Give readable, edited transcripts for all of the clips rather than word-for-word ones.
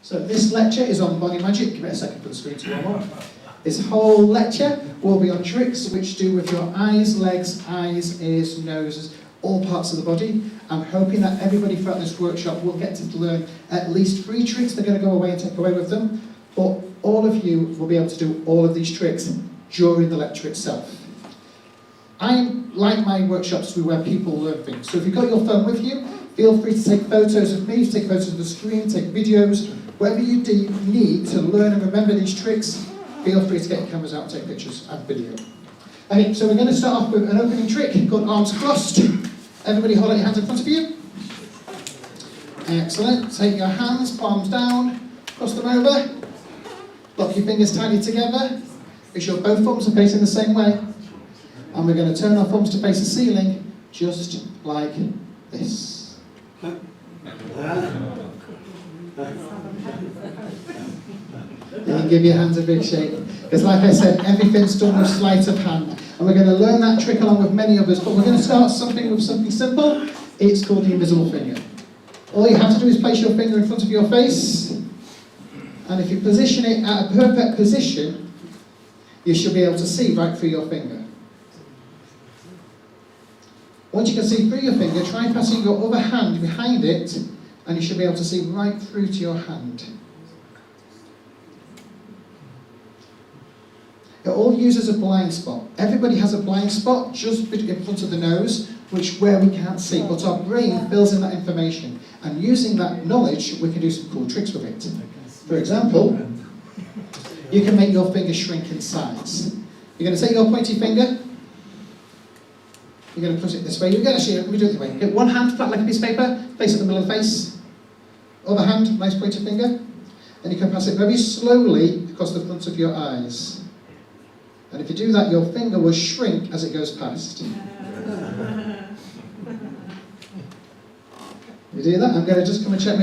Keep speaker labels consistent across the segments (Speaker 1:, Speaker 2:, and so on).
Speaker 1: So this lecture is on body magic. Give it a second for the screen to warm up. This whole lecture will be on tricks which do with your eyes, legs, eyes, ears, noses, all parts of the body. I'm hoping that everybody throughout this workshop will get to learn at least 3 tricks they're going to go away and take away with them. But all of you will be able to do all of these tricks during the lecture itself. I like my workshops to be where people learn things. So if you've got your phone with you, feel free to take photos of me, take photos of the screen, take videos, whatever you need to learn and remember these tricks, feel free to get your cameras out and take pictures and video. Okay, so we're going to start off with an opening trick called arms crossed. Everybody hold out your hands in front of you. Excellent. Take your hands, palms down, cross them over. Lock your fingers tightly together. Make sure both thumbs are facing the same way. And we're going to turn our thumbs to face the ceiling, just like this. You can give your hands a big shake. Because like I said, everything's done with sleight of hand. And we're going to learn that trick along with many others, but we're going to start with something simple. It's called the invisible finger. All you have to do is place your finger in front of your face, and if you position it at a perfect position, you should be able to see right through your finger. Once you can see through your finger, try passing your other hand behind it, and you should be able to see right through to your hand. It all uses a blind spot. Everybody has a blind spot just in front of the nose, where we can't see, but our brain fills in that information. And using that knowledge, we can do some cool tricks with it. For example, you can make your finger shrink in size. You're going to take your pointy finger, you're going to put it this way. Let me do it this way. Get one hand flat like a piece of paper, place it in the middle of the face. Other hand, nice pointed finger. And you can pass it very slowly across the front of your eyes. And if you do that, your finger will shrink as it goes past. You do that? I'm going to just come and check.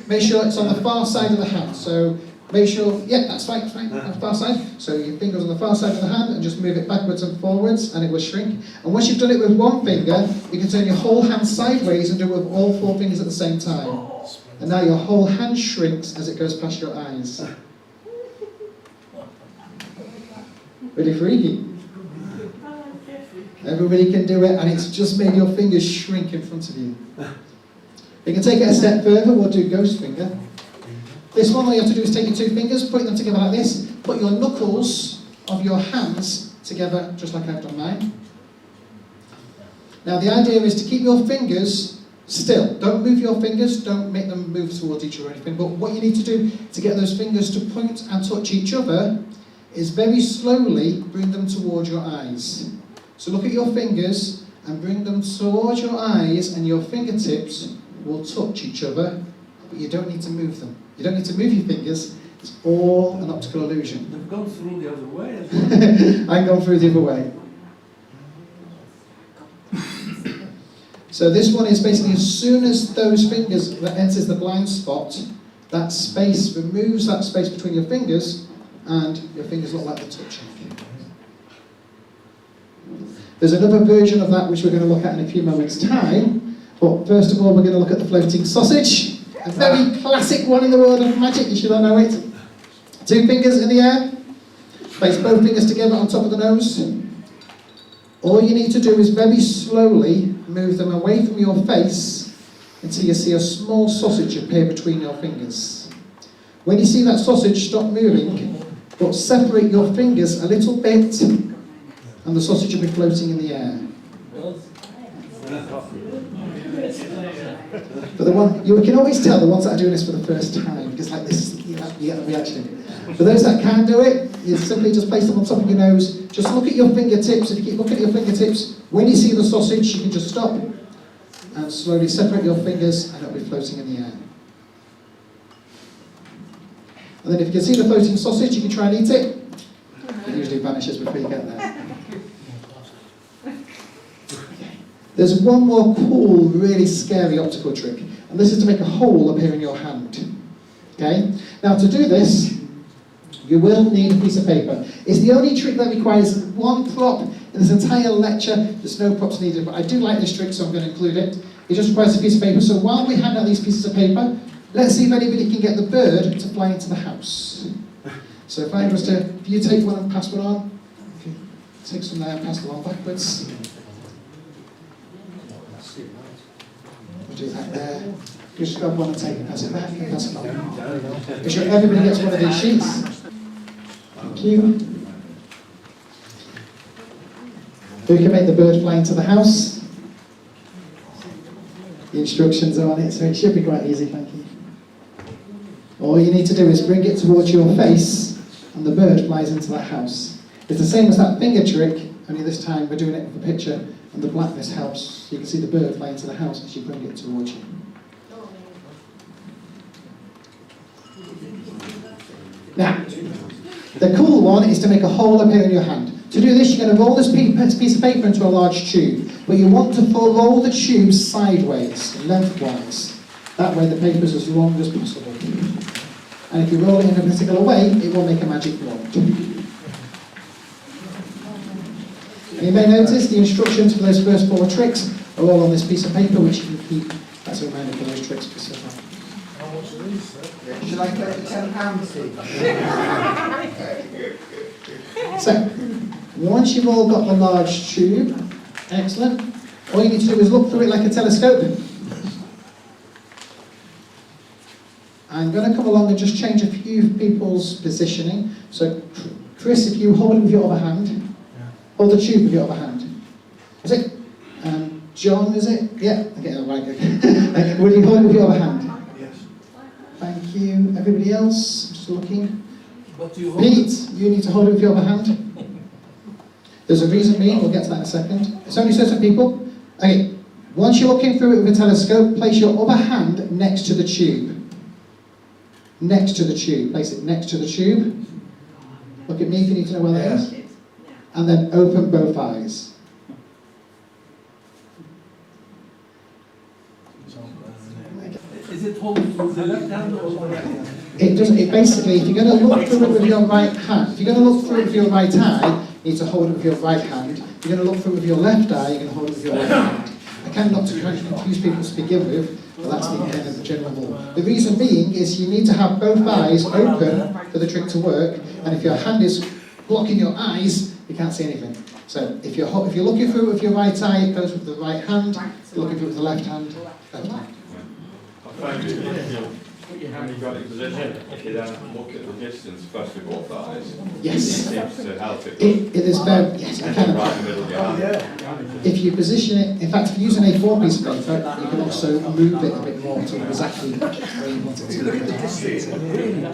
Speaker 1: Make sure it's on the far side of the hand. So make sure, yeah, that's fine, on the far side. So your finger's on the far side of the hand and just move it backwards and forwards and it will shrink. And once you've done it with one finger, you can turn your whole hand sideways and do it with all 4 fingers at the same time. And now your whole hand shrinks as it goes past your eyes. Really freaky. Everybody can do it, and it's just made your fingers shrink in front of you. You can take it a step further. We'll do ghost finger. This one, all you have to do is take your 2 fingers, put them together like this, put your knuckles of your hands together, just like I've done mine. Now the idea is to keep your fingers still. Don't move your fingers, don't make them move towards each other or anything, but what you need to do to get those fingers to point and touch each other is very slowly bring them towards your eyes. So look at your fingers and bring them towards your eyes, and your fingertips will touch each other, but you don't need to move them. You don't need to move your fingers. It's all an optical illusion.
Speaker 2: They've gone through the other way as well.
Speaker 1: I've gone through the other way. So this one is basically as soon as those fingers that enters the blind spot, that space removes that space between your fingers, and your fingers look like they're touching. There's another version of that which we're going to look at in a few moments' time, but first of all we're going to look at the floating sausage, a very classic one in the world of magic. You should all know it. 2 fingers in the air, place both fingers together on top of the nose. All you need to do is very slowly move them away from your face until you see a small sausage appear between your fingers. When you see that sausage, stop moving, but separate your fingers a little bit, and the sausage will be floating in the air. For the one, you can always tell the ones that are doing this for the first time, because like this, you get the reaction. For those that can do it, you simply just place them on top of your nose. Just look at your fingertips. If you keep looking at your fingertips, when you see the sausage, you can just stop and slowly separate your fingers, and it'll be floating in the air. And then if you can see the floating sausage, you can try and eat it. It usually vanishes before you get there. There's one more cool, really scary optical trick, and this is to make a hole appear in your hand. Okay? Now to do this, you will need a piece of paper. It's the only trick that requires 1 prop in this entire lecture. There's no props needed, but I do like this trick, so I'm going to include it. It just requires a piece of paper. So while we hand out these pieces of paper, let's see if anybody can get the bird to fly into the house. So if I was to, if you take one and pass one on, if you take some there and pass the one backwards. We'll do that there. Just grab one and take it, pass it back, and pass it on. Make sure everybody gets one of these sheets. Thank you. Who can make the bird fly into the house? The instructions are on it, so it should be quite easy, thank you. All you need to do is bring it towards your face, and the bird flies into that house. It's the same as that finger trick, only this time we're doing it with a picture, and the blackness helps. You can see the bird fly into the house as you bring it towards you. Now, the cool one is to make a hole appear in your hand. To do this, you're going to roll this piece of paper into a large tube, but you want to roll the tube sideways, lengthwise. That way the paper is as long as possible. And if you roll it in a particular way, it will make a magic wand. And you may notice the instructions for those first 4 tricks are all on this piece of paper, which you can keep as a reminder for those tricks specifically.
Speaker 3: Should I collect the £10 seat?
Speaker 1: So, once you've all got the large tube, excellent, all you need to do is look through it like a telescope. I'm going to come along and just change a few people's positioning. So, Chris, if you hold it with your other hand, hold the tube with your other hand. Is it? John, is it? Yeah, okay, right, okay. Will you hold it with your other hand?
Speaker 2: Yes.
Speaker 1: Thank you. Everybody else? Just looking.
Speaker 2: What do you hold?
Speaker 1: Pete, you need to hold it with your other hand. There's a reason being, we'll get to that in a second. It's only certain people. Okay, once you're looking through it with a telescope, place your other hand next to the tube. Next to the tube. Place it next to the tube. Look at me if you need to know where that is. And then open both eyes.
Speaker 2: Is it holding with the left hand or the right hand?
Speaker 1: It doesn't. It basically, if you're going to look through it with your right hand, if you're going to look through it with your right eye, you need to hold it with your right hand. If you're going to look through it with your left eye, you're going to hold it with your left hand. I can't not to try and confuse people to begin with, but that's the kind of the general rule. The reason being is you need to have both eyes open for the trick to work, and if your hand is blocking your eyes, you can't see anything. So if you're looking through it with your right eye, it goes with the right hand. If you're looking through it with the left hand, left hand.
Speaker 4: When you got it position, if you then look at the distance first with both eyes,
Speaker 1: Yes.
Speaker 4: it seems to help it.
Speaker 1: It is very, yes, I
Speaker 4: And
Speaker 1: can.
Speaker 4: right in the middle of your hand.
Speaker 1: If you position it, in fact, if you use an A4 piece of paper, you can also move it a bit more to exactly where you want it to be.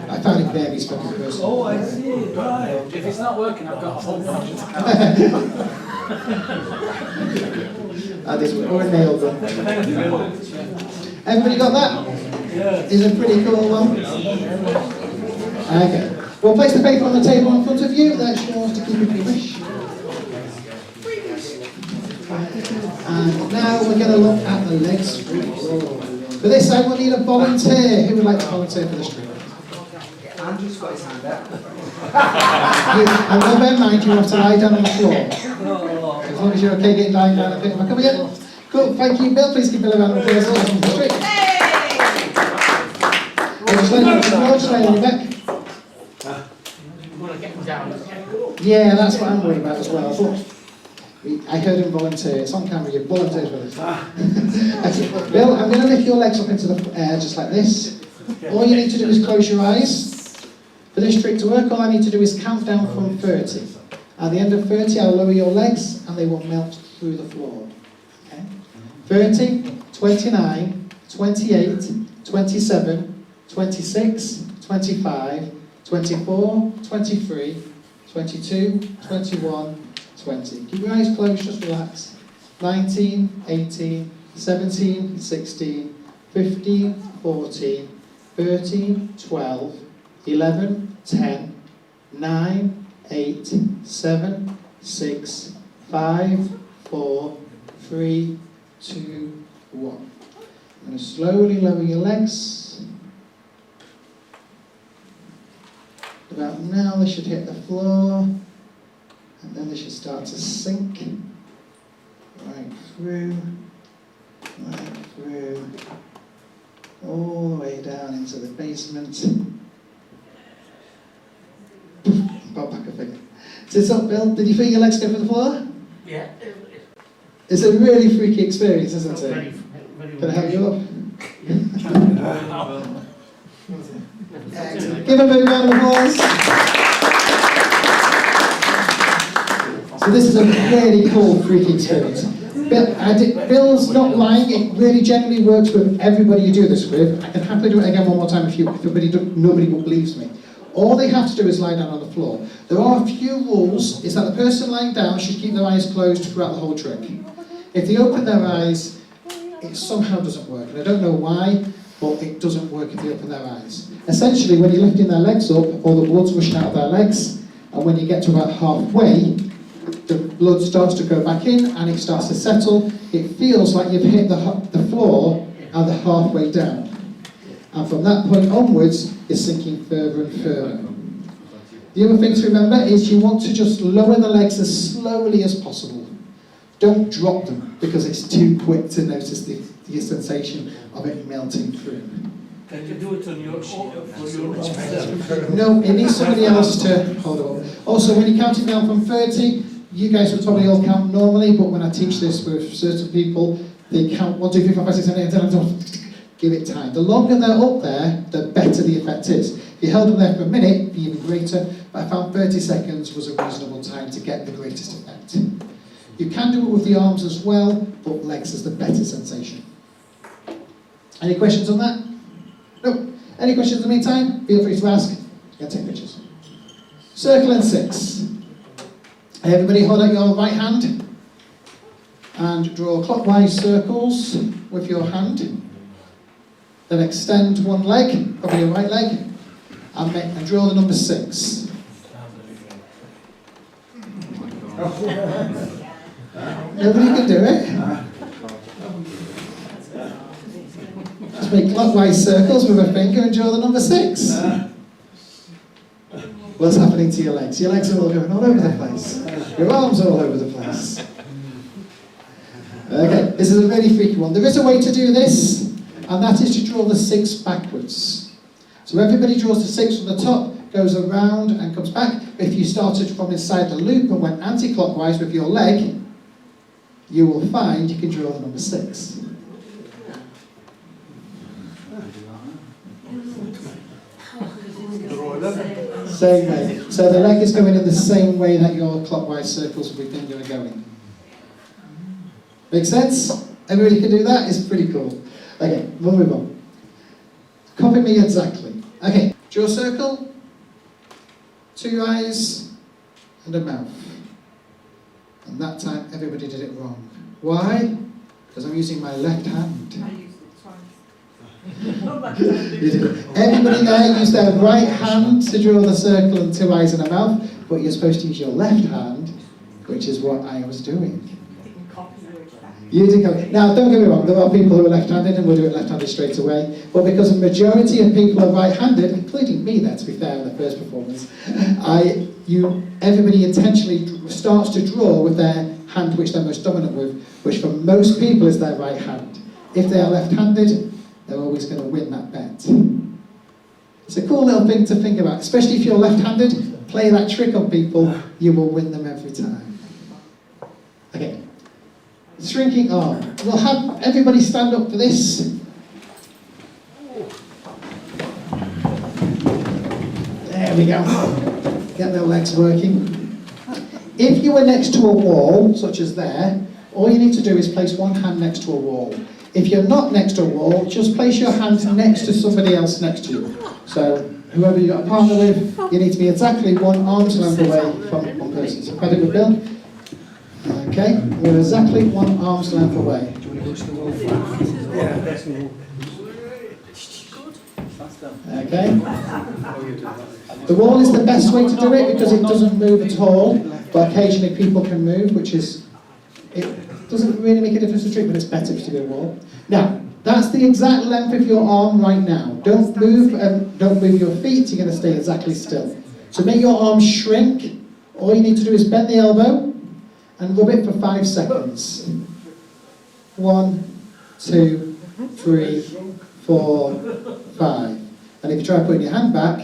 Speaker 1: I found it varies for every person.
Speaker 2: Oh, I see. Right.
Speaker 5: If it's not working, I've got a whole bunch of
Speaker 1: That is, or a nail gun.
Speaker 2: Thank you.
Speaker 1: Everybody got that?
Speaker 2: Yes.
Speaker 1: Is a pretty cool one. Okay. We'll place the paper on the table in front of you. That's yours to keep if you wish. And now we're going to look at the legs. For this, I will need a volunteer. Who would like to volunteer for this trick?
Speaker 3: Andrew's got his hand up.
Speaker 1: And then bear in mind, you have to lie down on the floor. As long as you're okay getting lying down a bit. Come again. Cool. Thank you, Bill. Please give Bill a round of applause. Awesome trick. Just lay on your back. Yeah, that's what I'm worried about as well. I heard him volunteer. It's on camera. You volunteered for this. Okay. Bill, I'm going to lift your legs up into the air just like this. All you need to do is close your eyes. For this trick to work, all I need to do is count down from 30. At the end of 30, I'll lower your legs and they will melt through the floor. Okay? 30, 29, 28, 27, 26, 25, 24, 23, 22, 21, 20. Keep your eyes closed, just relax. 19, 18, 17, 16, 15, 14, 13, 12, 11, 10, 9, 8, 7, 6, 5, 4, 3, 2, 1. I'm going to slowly lower your legs. About now they should hit the floor, and then they should start to sink right through, all the way down. down into the basement. Bob back a figure. Sit up, Bill. Did you feel your legs go for the floor?
Speaker 5: Yeah.
Speaker 1: It's a really freaky experience, isn't it?
Speaker 5: Very,
Speaker 1: Can I help you up?
Speaker 5: very.
Speaker 1: Give a big round of applause. So this is a really cool, freaky experience. Bill's not lying. It really generally works with everybody you do this with. I can happily do it again one more time if nobody believes me. All they have to do is lie down on the floor. There are a few rules. Is that the person lying down should keep their eyes closed throughout the whole trick. If they open their eyes, it somehow doesn't work. And I don't know why, but it doesn't work if they open their eyes. Essentially, when you're lifting their legs up, all the blood's rushing out of their legs, and when you get to about halfway, the blood starts to go back in and it starts to settle. It feels like you've hit the floor and they're halfway down. And from that point onwards, it's sinking further and further. The other thing to remember is you want to just lower the legs as slowly as possible. Don't drop them because it's too quick to notice the sensation of it melting through.
Speaker 2: Can you do it on your own?
Speaker 1: No, it needs somebody else to hold on. Also, when you're counting down from 30, you guys will probably all count normally, but when I teach this with certain people, they count 1, 2, 3, 4, 5, 6, 7, 8, 9, 10, 11, 12. Give it time. The longer they're up there, the better the effect is. If you held them there for a minute, it'd be even greater, but I found 30 seconds was a reasonable time to get the greatest effect. You can do it with the arms as well, but legs is the better sensation. Any questions on that? No. Any questions in the meantime? Feel free to ask. Yeah, take pictures. Circle and 6. Everybody hold out your right hand and draw clockwise circles with your hand. Then extend one leg, probably your right leg, and draw the number 6. Nobody can do it. Just make clockwise circles with a finger and draw the number 6. What's happening to your legs? Your legs are all going all over the place. Your arms are all over the place. Okay, this is a really freaky one. There is a way to do this, and that is to draw the 6 backwards. So everybody draws the 6 from the top, goes around and comes back. If you started from inside the loop and went anti-clockwise with your leg, you will find you can draw the number 6. Same way. So the leg is going in the same way that your clockwise circles with your finger are going. Make sense? Everybody can do that? It's pretty cool. Okay, we'll move on. Copy me exactly. Okay, draw a circle, 2 eyes, and a mouth. And that time, everybody did it wrong. Why? Because I'm using my left hand.
Speaker 6: I used it twice.
Speaker 1: Everybody there used their right hand to draw the circle and 2 eyes and a mouth, but you're supposed to use your left hand, which is what I was doing. You did copy. Now, don't get me wrong, there are people who are left-handed and will do it left-handed straight away, but because the majority of people are right-handed, including me there, to be fair, in the first performance, everybody intentionally starts to draw with their hand which they're most dominant with, which for most people is their right hand. If they are left-handed, they're always going to win that bet. It's a cool little thing to think about, especially if you're left-handed. Play that trick on people, you will win them every time. Okay. Shrinking arm. We'll have everybody stand up for this. There we go. Get their legs working. If you were next to a wall, such as there, all you need to do is place one hand next to a wall. If you're not next to a wall, just place your hands next to somebody else next to you. So, whoever you've got a partner with, you need to be exactly 1 arm's length away from one person. So, credit with Bill. Okay, we're exactly 1 arm's length away. Okay. The wall is the best way to do it because it doesn't move at all, but occasionally people can move, which is, it doesn't really make a difference to trick, but it's better if you do a wall. Now, that's the exact length of your arm right now. Don't move your feet, you're going to stay exactly still. So make your arm shrink. All you need to do is bend the elbow and rub it for 5 seconds. 1, 2, 3, 4, 5. And if you try putting your hand back,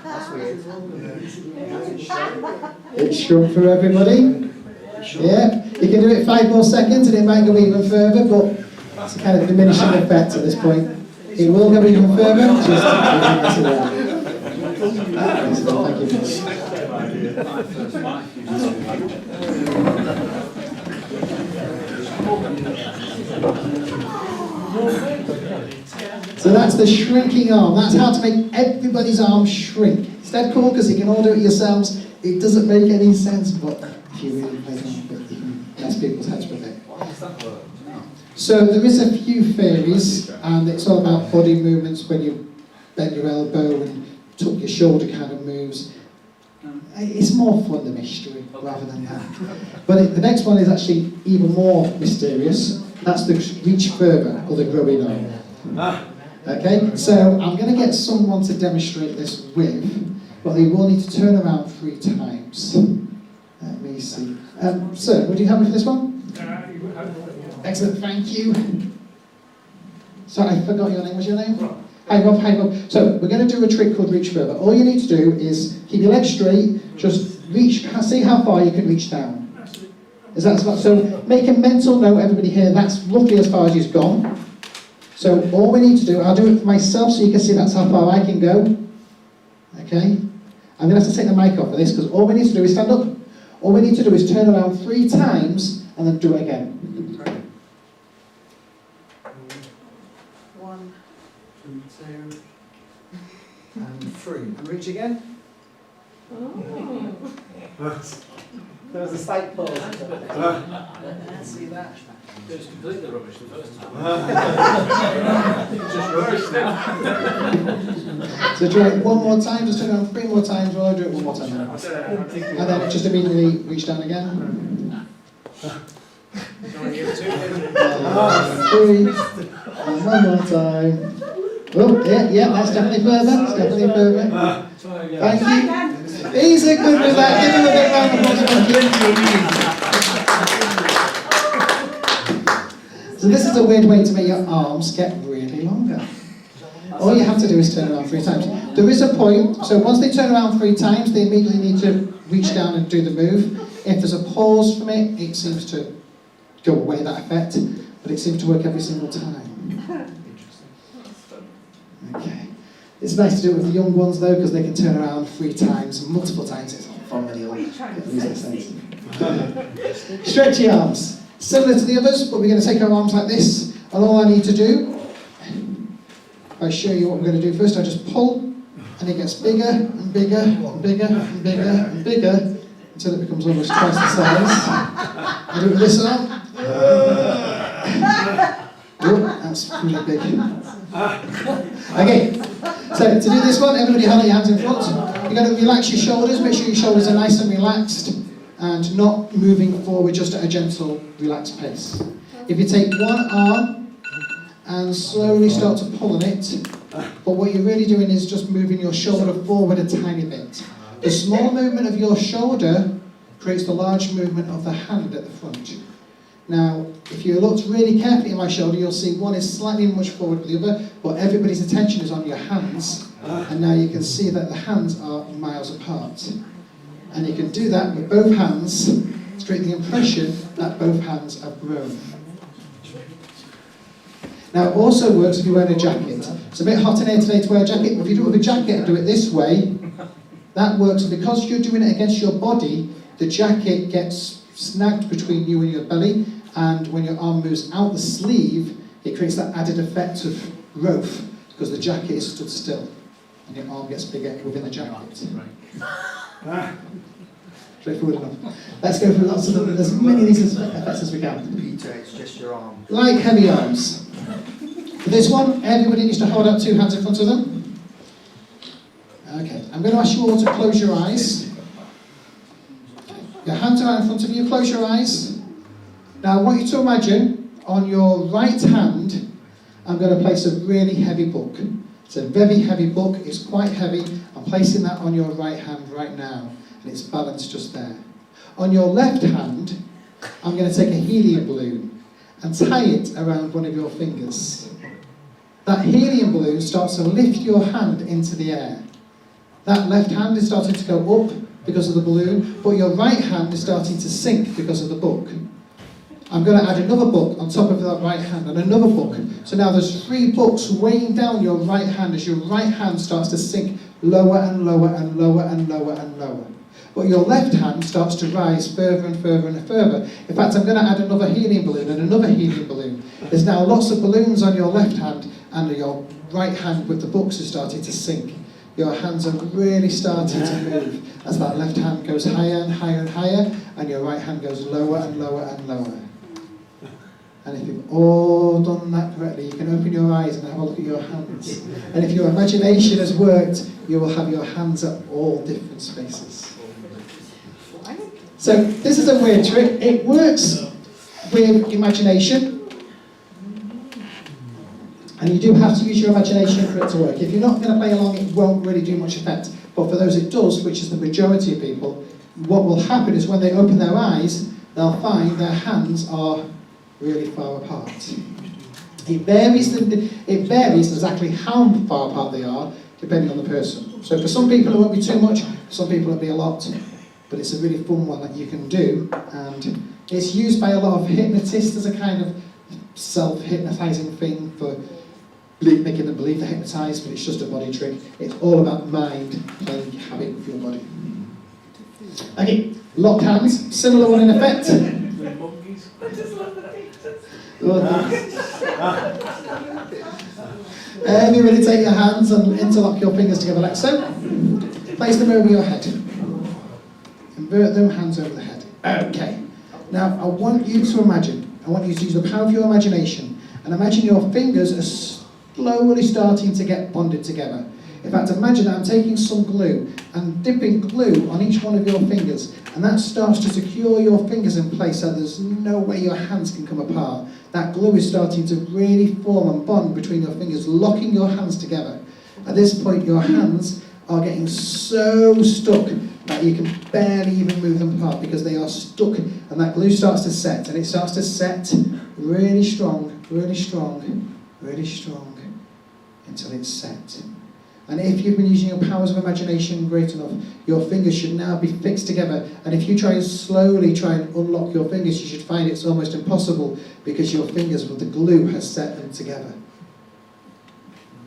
Speaker 3: That's weird.
Speaker 1: it's shrunk for everybody. Yeah, you can do it 5 more seconds and it might go even further, but it's kind of diminishing effect at this point. It will go even further, just mess it around. Thank you. So that's the shrinking arm. That's how to make everybody's arm shrink. It's dead cool because you can all do it yourselves. It doesn't make any sense, but if you really play them, you can mess people's heads with it. So there is a few theories, and it's all about body movements when you bend your elbow and tuck your shoulder kind of moves. It's more fun than mystery rather than that. But the next one is actually even more mysterious. That's the reach further, or the growing arm. Okay, so I'm going to get someone to demonstrate this with, but they will need to turn around 3 times. Let me see. Sir, would you help me for this one? Excellent, thank you. Sorry, I forgot your name. What's your name? Hi Rob, hi Rob. So we're going to do a trick called reach further. All you need to do is keep your legs straight, just reach, see how far you can reach down. Is that so? Make a mental note, everybody here, that's roughly as far as you've gone. So all we need to do, I'll do it for myself so you can see that's how far I can go. Okay? I'm going to have to take the mic off for this because all we need to do is stand up. All we need to do is turn around 3 times and then do it again.
Speaker 6: 1,
Speaker 1: 2, and 3. And reach again.
Speaker 3: There was a slight pause.
Speaker 1: See that?
Speaker 5: It was completely rubbish the first time.
Speaker 2: Just rubbish now.
Speaker 1: So do it 1 more time, just turn around 3 more times, or I'll do it 1 more time. And then just immediately reach down again. 3, and 1 more time. Oh, yeah, that's definitely further, that's definitely further. Thank you. He's a good with that, give him a big round of applause. So this is a weird way to make your arms get really longer. All you have to do is turn around 3 times. There is a point, so once they turn around 3 times, they immediately need to reach down and do the move. If there's a pause from it, it seems to go away, that effect, but it seems to work every single time. Okay. It's nice to do it with the young ones though, because they can turn around 3 times, multiple times. It's fun when you'll lose their sense. Stretch your arms. Similar to the others, but we're going to take our arms like this, and all I need to do, if I show you what we're going to do first, I just pull, and it gets bigger and bigger and bigger and bigger and bigger until it becomes almost twice the size. I do it with this arm. Oh, that's really big. Okay, so to do this one, everybody hold your hands in front. You're going to relax your shoulders, make sure your shoulders are nice and relaxed and not moving forward, just at a gentle, relaxed pace. If you take one arm and slowly start to pull on it, but what you're really doing is just moving your shoulder forward a tiny bit. The small movement of your shoulder creates the large movement of the hand at the front. Now, if you looked really carefully at my shoulder, you'll see one is slightly much forward with the other, but everybody's attention is on your hands, and now you can see that the hands are miles apart. And you can do that with both hands to create the impression that both hands have grown. Now, it also works if you're wearing a jacket. It's a bit hot in here today to wear a jacket, but if you do it with a jacket and do it this way, that works, and because you're doing it against your body, the jacket gets snagged between you and your belly, and when your arm moves out the sleeve, it creates that added effect of growth because the jacket is stood still and your arm gets bigger within the jacket. Straightforward enough. Let's go through lots of them. There's many of these effects as we can.
Speaker 3: Peter, it's just your arm.
Speaker 1: Like heavy arms. For this one, everybody needs to hold out 2 hands in front of them. Okay, I'm going to ask you all to close your eyes. Your hands are out in front of you, close your eyes. Now I want you to imagine, on your right hand, I'm going to place a really heavy book. It's a very heavy book, it's quite heavy. I'm placing that on your right hand right now, and it's balanced just there. On your left hand, I'm going to take a helium balloon and tie it around one of your fingers. that helium balloon starts to lift your hand into the air. That left hand is starting to go up because of the balloon, but your right hand is starting to sink because of the book. I'm going to add another book on top of that right hand and another book. So now there's 3 books weighing down your right hand as your right hand starts to sink lower and lower and lower and lower and lower. But your left hand starts to rise further and further and further. In fact, I'm going to add another helium balloon and another helium balloon. There's now lots of balloons on your left hand, and your right hand with the books is starting to sink. Your hands are really starting to move as that left hand goes higher and higher and higher, and your right hand goes lower and lower and lower. And if you've all done that correctly, you can open your eyes and have a look at your hands. And if your imagination has worked, you will have your hands at all different spaces. So this is a weird trick. It works with imagination. And you do have to use your imagination for it to work. If you're not going to play along, it won't really do much effect. But for those it does, which is the majority of people, what will happen is when they open their eyes, they'll find their hands are really far apart. It varies exactly how far apart they are, depending on the person. So for some people it won't be too much, for some people it'll be a lot. But it's a really fun one that you can do. And it's used by a lot of hypnotists as a kind of self-hypnotizing thing for making them believe they're hypnotized, but it's just a body trick. It's all about mind playing havoc with your body. Okay, locked hands, similar one in effect. Everybody take your hands and interlock your fingers together like so. Place them over your head. Invert them, hands over the head. Okay. Now I want you to imagine, I want you to use the power of your imagination and imagine your fingers are slowly starting to get bonded together. In fact, imagine that I'm taking some glue and dipping glue on each one of your fingers, and that starts to secure your fingers in place so there's no way your hands can come apart. That glue is starting to really form and bond between your fingers, locking your hands together. At this point, your hands are getting so stuck that you can barely even move them apart because they are stuck, and that glue starts to set, and it starts to set really strong, really strong, really strong, until it's set. And if you've been using your powers of imagination great enough, your fingers should now be fixed together. And if you try and slowly try and unlock your fingers, you should find it's almost impossible because your fingers with the glue has set them together.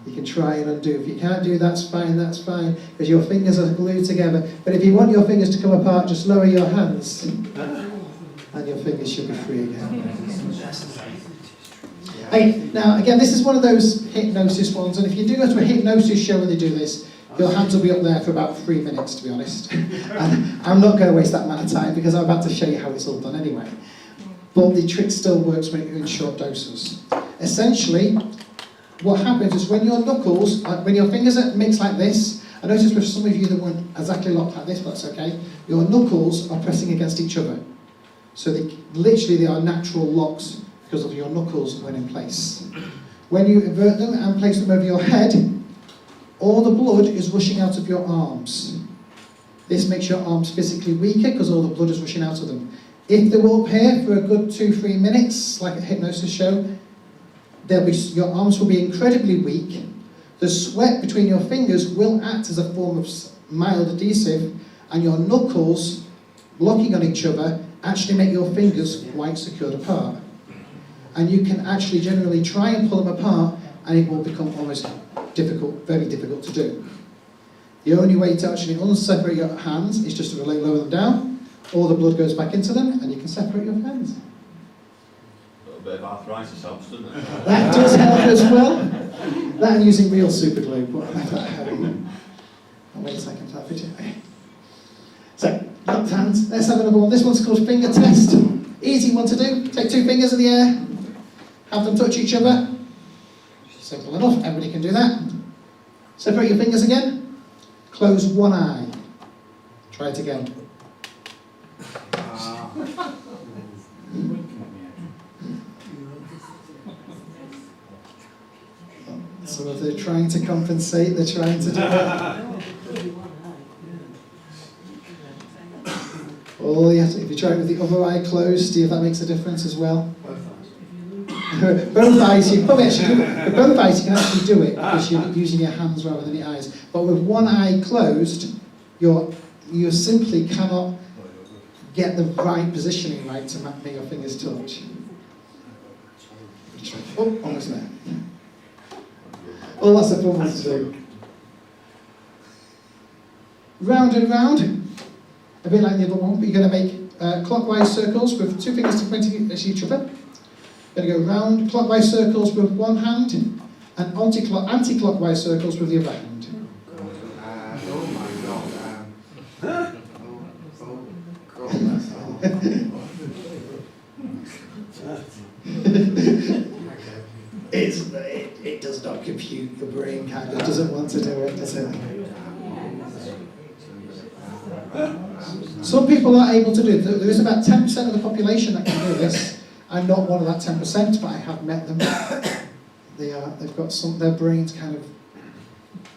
Speaker 1: You can try and undo. If you can't do that's fine, because your fingers are glued together. But if you want your fingers to come apart, just lower your hands and your fingers should be free again. Okay, now again, this is one of those hypnosis ones, and if you do go to a hypnosis show and they do this, your hands will be up there for about 3 minutes, to be honest. And I'm not going to waste that amount of time because I'm about to show you how it's all done anyway. But the trick still works when you're in short doses. Essentially, what happens is when your knuckles, when your fingers are mixed like this, I noticed with some of you that weren't exactly locked like this, but that's okay, your knuckles are pressing against each other. So they are natural locks because of your knuckles when in place. When you invert them and place them over your head, all the blood is rushing out of your arms. This makes your arms physically weaker because all the blood is rushing out of them. If they were up here for a good 2-3 minutes, like a hypnosis show, your arms will be incredibly weak. The sweat between your fingers will act as a form of mild adhesive, and your knuckles, locking on each other, actually make your fingers quite secured apart. And you can actually generally try and pull them apart, and it will become almost difficult, very difficult to do. The only way to actually unseparate your hands is just to lower them down. All the blood goes back into them, and you can separate your hands.
Speaker 4: A little bit of arthritis helps, doesn't it?
Speaker 1: That does help as well. That and using real super glue. But I'll let that happen. I'll wait a second for that video. So, locked hands. Let's have another one. This one's called finger test. Easy one to do. Take 2 fingers in the air. Have them touch each other. Simple enough. Everybody can do that. Separate your fingers again. Close one eye. Try it again. So if they're trying to compensate, they're trying to do that. Oh, yes, if you try it with the other eye closed, see if that makes a difference as well. Both eyes, you probably actually do it. With both eyes, you can actually do it because you're using your hands rather than your eyes. But with one eye closed, you simply cannot get the right positioning right to make your fingers touch. Oh, almost there. Oh, that's a fun one to do. Round and round, a bit like the other one, but you're going to make clockwise circles with two fingers to point at each other. You're going to go round clockwise circles with one hand and anti-clockwise circles with the other hand.
Speaker 3: Oh my God.
Speaker 1: It does not compute. The brain kind of doesn't want to do it, does it? Some people are able to do it. There is about 10% of the population that can do this. I'm not one of that 10%, but I have met them. They've got their brains kind of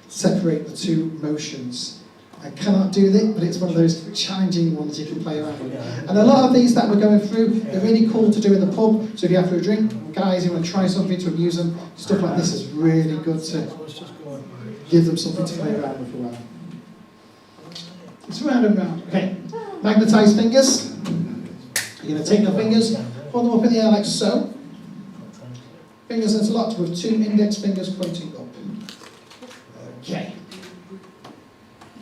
Speaker 1: separate the two motions. I cannot do this, but it's one of those challenging ones you can play around with. And a lot of these that we're going through, they're really cool to do in the pub. So if you're after a drink, guys who want to try something to amuse them, stuff like this is really good to give them something to play around with for a while. It's round and round. Okay, magnetized fingers. You're going to take your fingers, hold them up in the air like so. Fingers interlocked with two index fingers pointing up. Okay.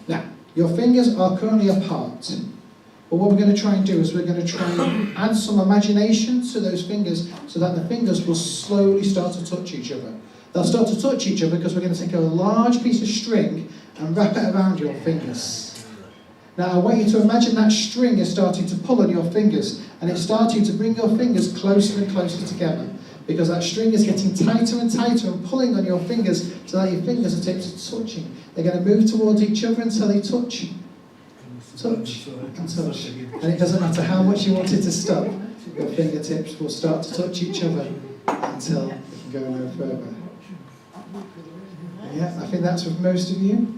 Speaker 1: Now, your fingers are currently apart. But what we're going to try and do is we're going to try and add some imagination to those fingers so that the fingers will slowly start to touch each other. They'll start to touch each other because we're going to take a large piece of string and wrap it around your fingers. Now, I want you to imagine that string is starting to pull on your fingers and it's starting to bring your fingers closer and closer together because that string is getting tighter and tighter and pulling on your fingers so that your fingers are touching. They're going to move towards each other until they touch, touch, and touch. And it doesn't matter how much you want it to stop, your fingertips will start to touch each other until it can go no further. Yeah, I think that's with most of you.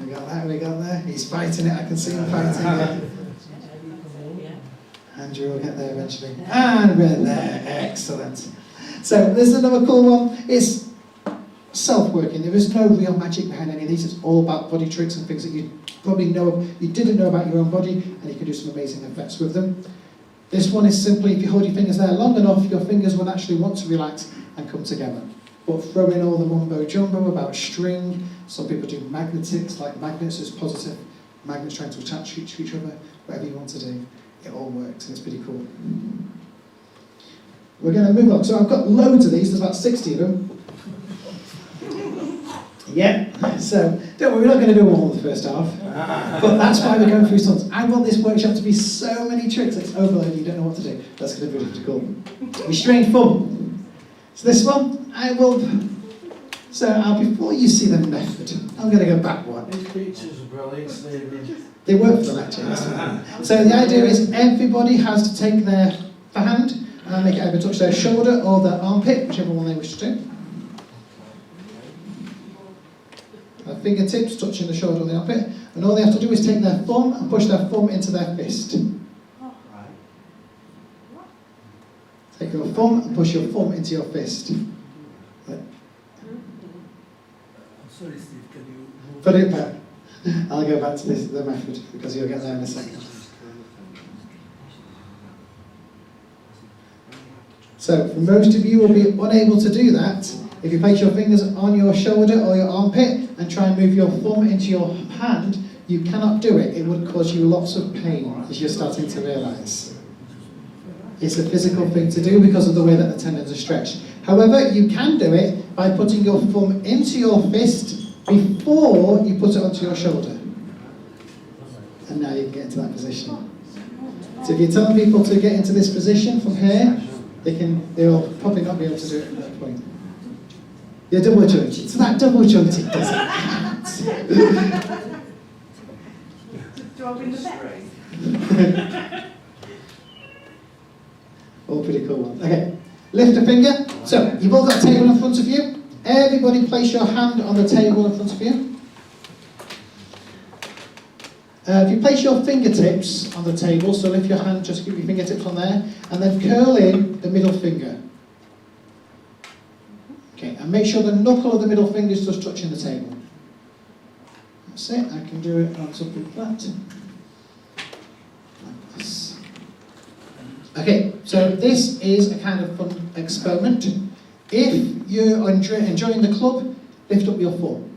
Speaker 1: We got that, we got there. He's fighting it, I can see him fighting it. Andrew will get there eventually. And we're there, excellent. So there's another cool one. It's self-working. There is no real magic behind any of these. It's all about body tricks and things that you probably you didn't know about your own body, and you can do some amazing effects with them. This one is simply, if you hold your fingers there long enough, your fingers will actually want to relax and come together. But throw in all the mumbo jumbo about string. Some people do magnetics, like magnets, there's positive magnets trying to attach to each other. Whatever you want to do, it all works, and it's pretty cool. We're going to move on. So I've got loads of these, there's about 60 of them. Yeah, so don't worry, we're not going to do all in the first half. But that's why we're going through some. I want this workshop to be so many tricks, it's overload, you don't know what to do. That's going to be really cool. Restrained thumb. So this one, before you see the method, I'm going to go back one.
Speaker 2: These pictures are brilliant, Stephen.
Speaker 1: They work for them actually. So the idea is everybody has to take their hand and make it either touch their shoulder or their armpit, whichever one they wish to do. Their fingertips touching the shoulder or the armpit, and all they have to do is take their thumb and push their thumb into their fist. Take your thumb and push your thumb into your fist.
Speaker 2: I'm sorry, Steve, can you...
Speaker 1: Put it back. I'll go back to the method because you'll get there in a second. So, for most of you will be unable to do that. If you place your fingers on your shoulder or your armpit and try and move your thumb into your hand, you cannot do it. It would cause you lots of pain, as you're starting to realise. It's a physical thing to do because of the way that the tendons are stretched. However, you can do it by putting your thumb into your fist before you put it onto your shoulder. And now you can get into that position. So if you tell people to get into this position from here, they'll probably not be able to do it at that point. You're double jointed. So that double jointed doesn't count.
Speaker 6: Do I win the bet?
Speaker 1: All pretty cool ones. Okay, lift a finger. So you've all got a table in front of you. Everybody place your hand on the table in front of you. If you place your fingertips on the table, so lift your hand, just keep your fingertips on there, and then curl in the middle finger. Okay, and make sure the knuckle of the middle finger is just touching the table. That's it, I can do it on something flat. Like this. Okay, so this is a kind of fun experiment. If you're enjoying the club, lift up your thumb.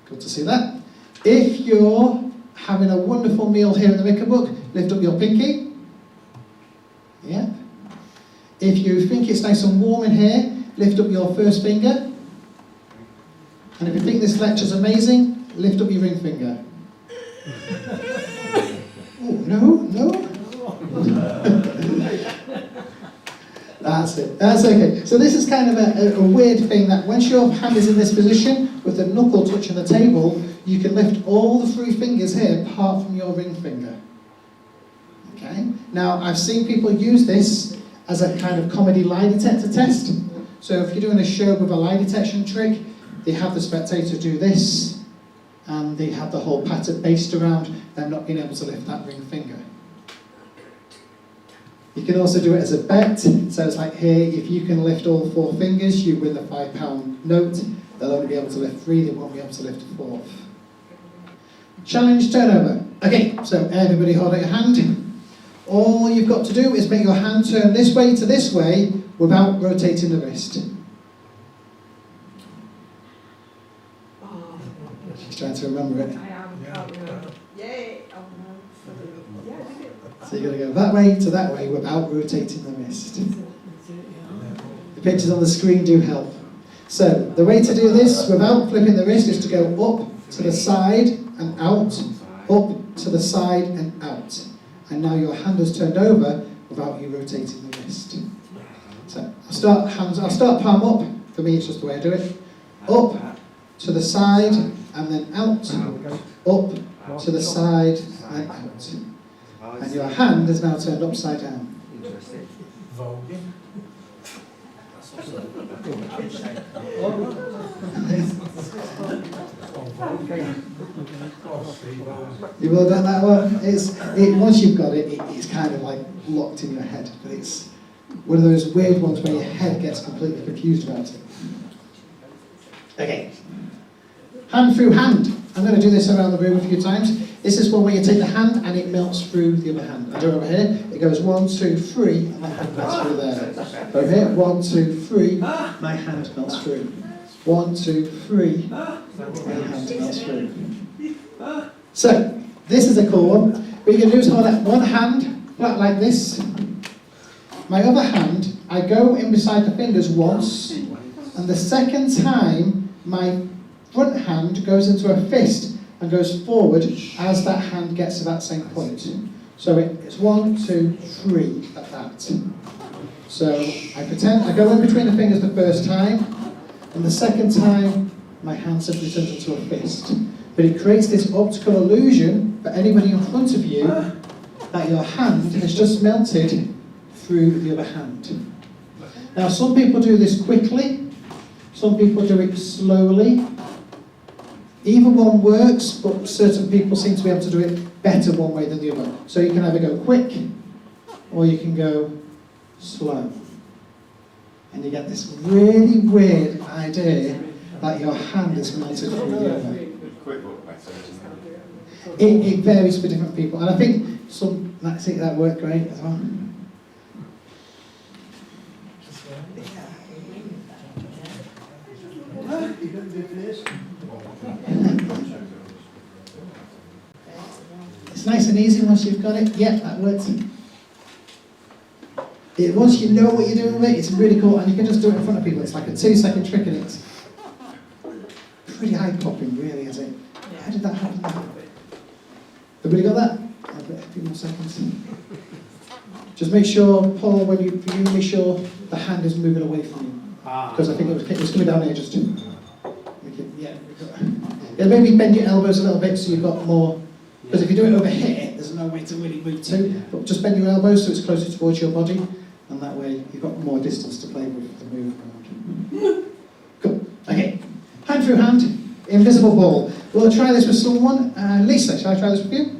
Speaker 1: Good to see that. If you're having a wonderful meal here in the Vicar Book, lift up your pinky. Yeah. If you think it's nice and warm in here, lift up your first finger. And if you think this lecture's amazing, lift up your ring finger. Oh, no. That's it. That's okay. So this is kind of a weird thing that once your hand is in this position, with the knuckle touching the table, you can lift all the 3 fingers here apart from your ring finger. Okay? Now, I've seen people use this as a kind of comedy lie detector test. So if you're doing a show with a lie detection trick, they have the spectator do this, and they have the whole pattern based around them not being able to lift that ring finger. You can also do it as a bet, so it's like here, if you can lift all 4 fingers, you win the £5 note. They'll only be able to lift 3, they won't be able to lift a 4th. Challenge turnover. Okay, so everybody hold out your hand. All you've got to do is make your hand turn this way to this way without rotating the wrist. She's trying to remember it.
Speaker 6: I am. Yay! Oh no. Yeah, I did it.
Speaker 1: So you're going to go that way to that way without rotating the wrist. The pictures on the screen do help. So the way to do this without flipping the wrist is to go up to the side and out, up to the side and out. And now your hand has turned over without you rotating the wrist. So I'll start palm up. For me, it's just the way I do it. Up to the side and then out, up to the side and out. And your hand is now turned upside down.
Speaker 3: Interesting.
Speaker 1: You've all done that one? Once you've got it, it's kind of like locked in your head. But it's one of those weird ones where your head gets completely confused about it. Okay. Hand through hand. I'm going to do this around the room a few times. This is one where you take the hand and it melts through the other hand. I do it over here. It goes 1, 2, 3, and my hand melts through there. Over here, 1, 2, 3, my hand melts through. 1, 2, 3, my hand melts through. So, this is a cool one. What you can do is hold out one hand, flat like this. My other hand, I go in beside the fingers once, and the second time, my front hand goes into a fist and goes forward as that hand gets to that same point. So it's 1, 2, 3 at that. So I go in between the fingers the first time, and the second time my hand simply turns into a fist. But it creates this optical illusion for anybody in front of you that your hand has just melted through the other hand. Now some people do this quickly, some people do it slowly. Either one works, but certain people seem to be able to do it better one way than the other. So you can either go quick, or you can go slow. And you get this really weird idea that your hand is melted through the other.
Speaker 4: Quick look better, isn't it?
Speaker 1: It varies for different people, and I think some that work great as well. It's nice and easy once you've got it. Yeah, that works. Once you know what you're doing with it, it's really cool, and you can just do it in front of people. It's like a 2-second trick, and it's pretty eye-popping, really, is it? How did that happen now? Everybody got that? I'll put a few more seconds. Just make sure, Paul, when you make sure the hand is moving away from you. Because I think it was coming down here just to make it, yeah, maybe bend your elbows a little bit so you've got more, because if you do it over here, there's no way to really move to, but just bend your elbows so it's closer towards your body, and that way you've got more distance to play with the move around. Cool. Okay. Hand through hand, invisible ball. We'll try this with someone. Lisa, shall I try this with you?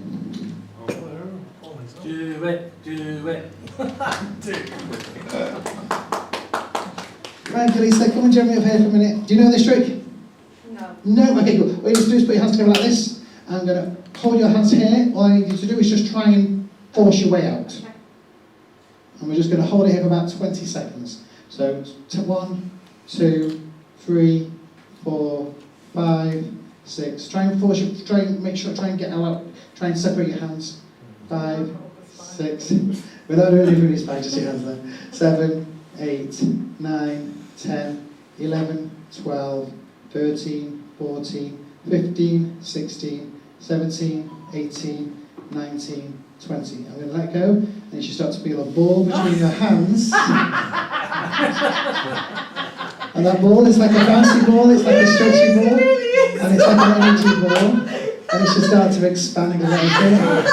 Speaker 5: Do it.
Speaker 1: Right, Lisa, come and join me up here for a minute. Do you know this trick?
Speaker 6: No.
Speaker 1: No? Okay, good. What you need to do is put your hands together like this. I'm going to hold your hands here. All I need you to do is just try and force your way out.
Speaker 6: Okay.
Speaker 1: And we're just going to hold it here for about 20 seconds. So, 1, 2, 3, 4, 5, 6. Try and force your, try and make sure, try and get out, try and separate your hands. 5, 6, without doing anything, it's fine, just your hands there. 7, 8, 9, 10, 11, 12, 13, 14, 15, 16, 17, 18, 19, 20. I'm going to let go, and you should start to feel a ball between your hands. And that ball is like a bouncy ball, it's like a stretchy ball, and it's like an energy ball, and it should start to expand a little bit.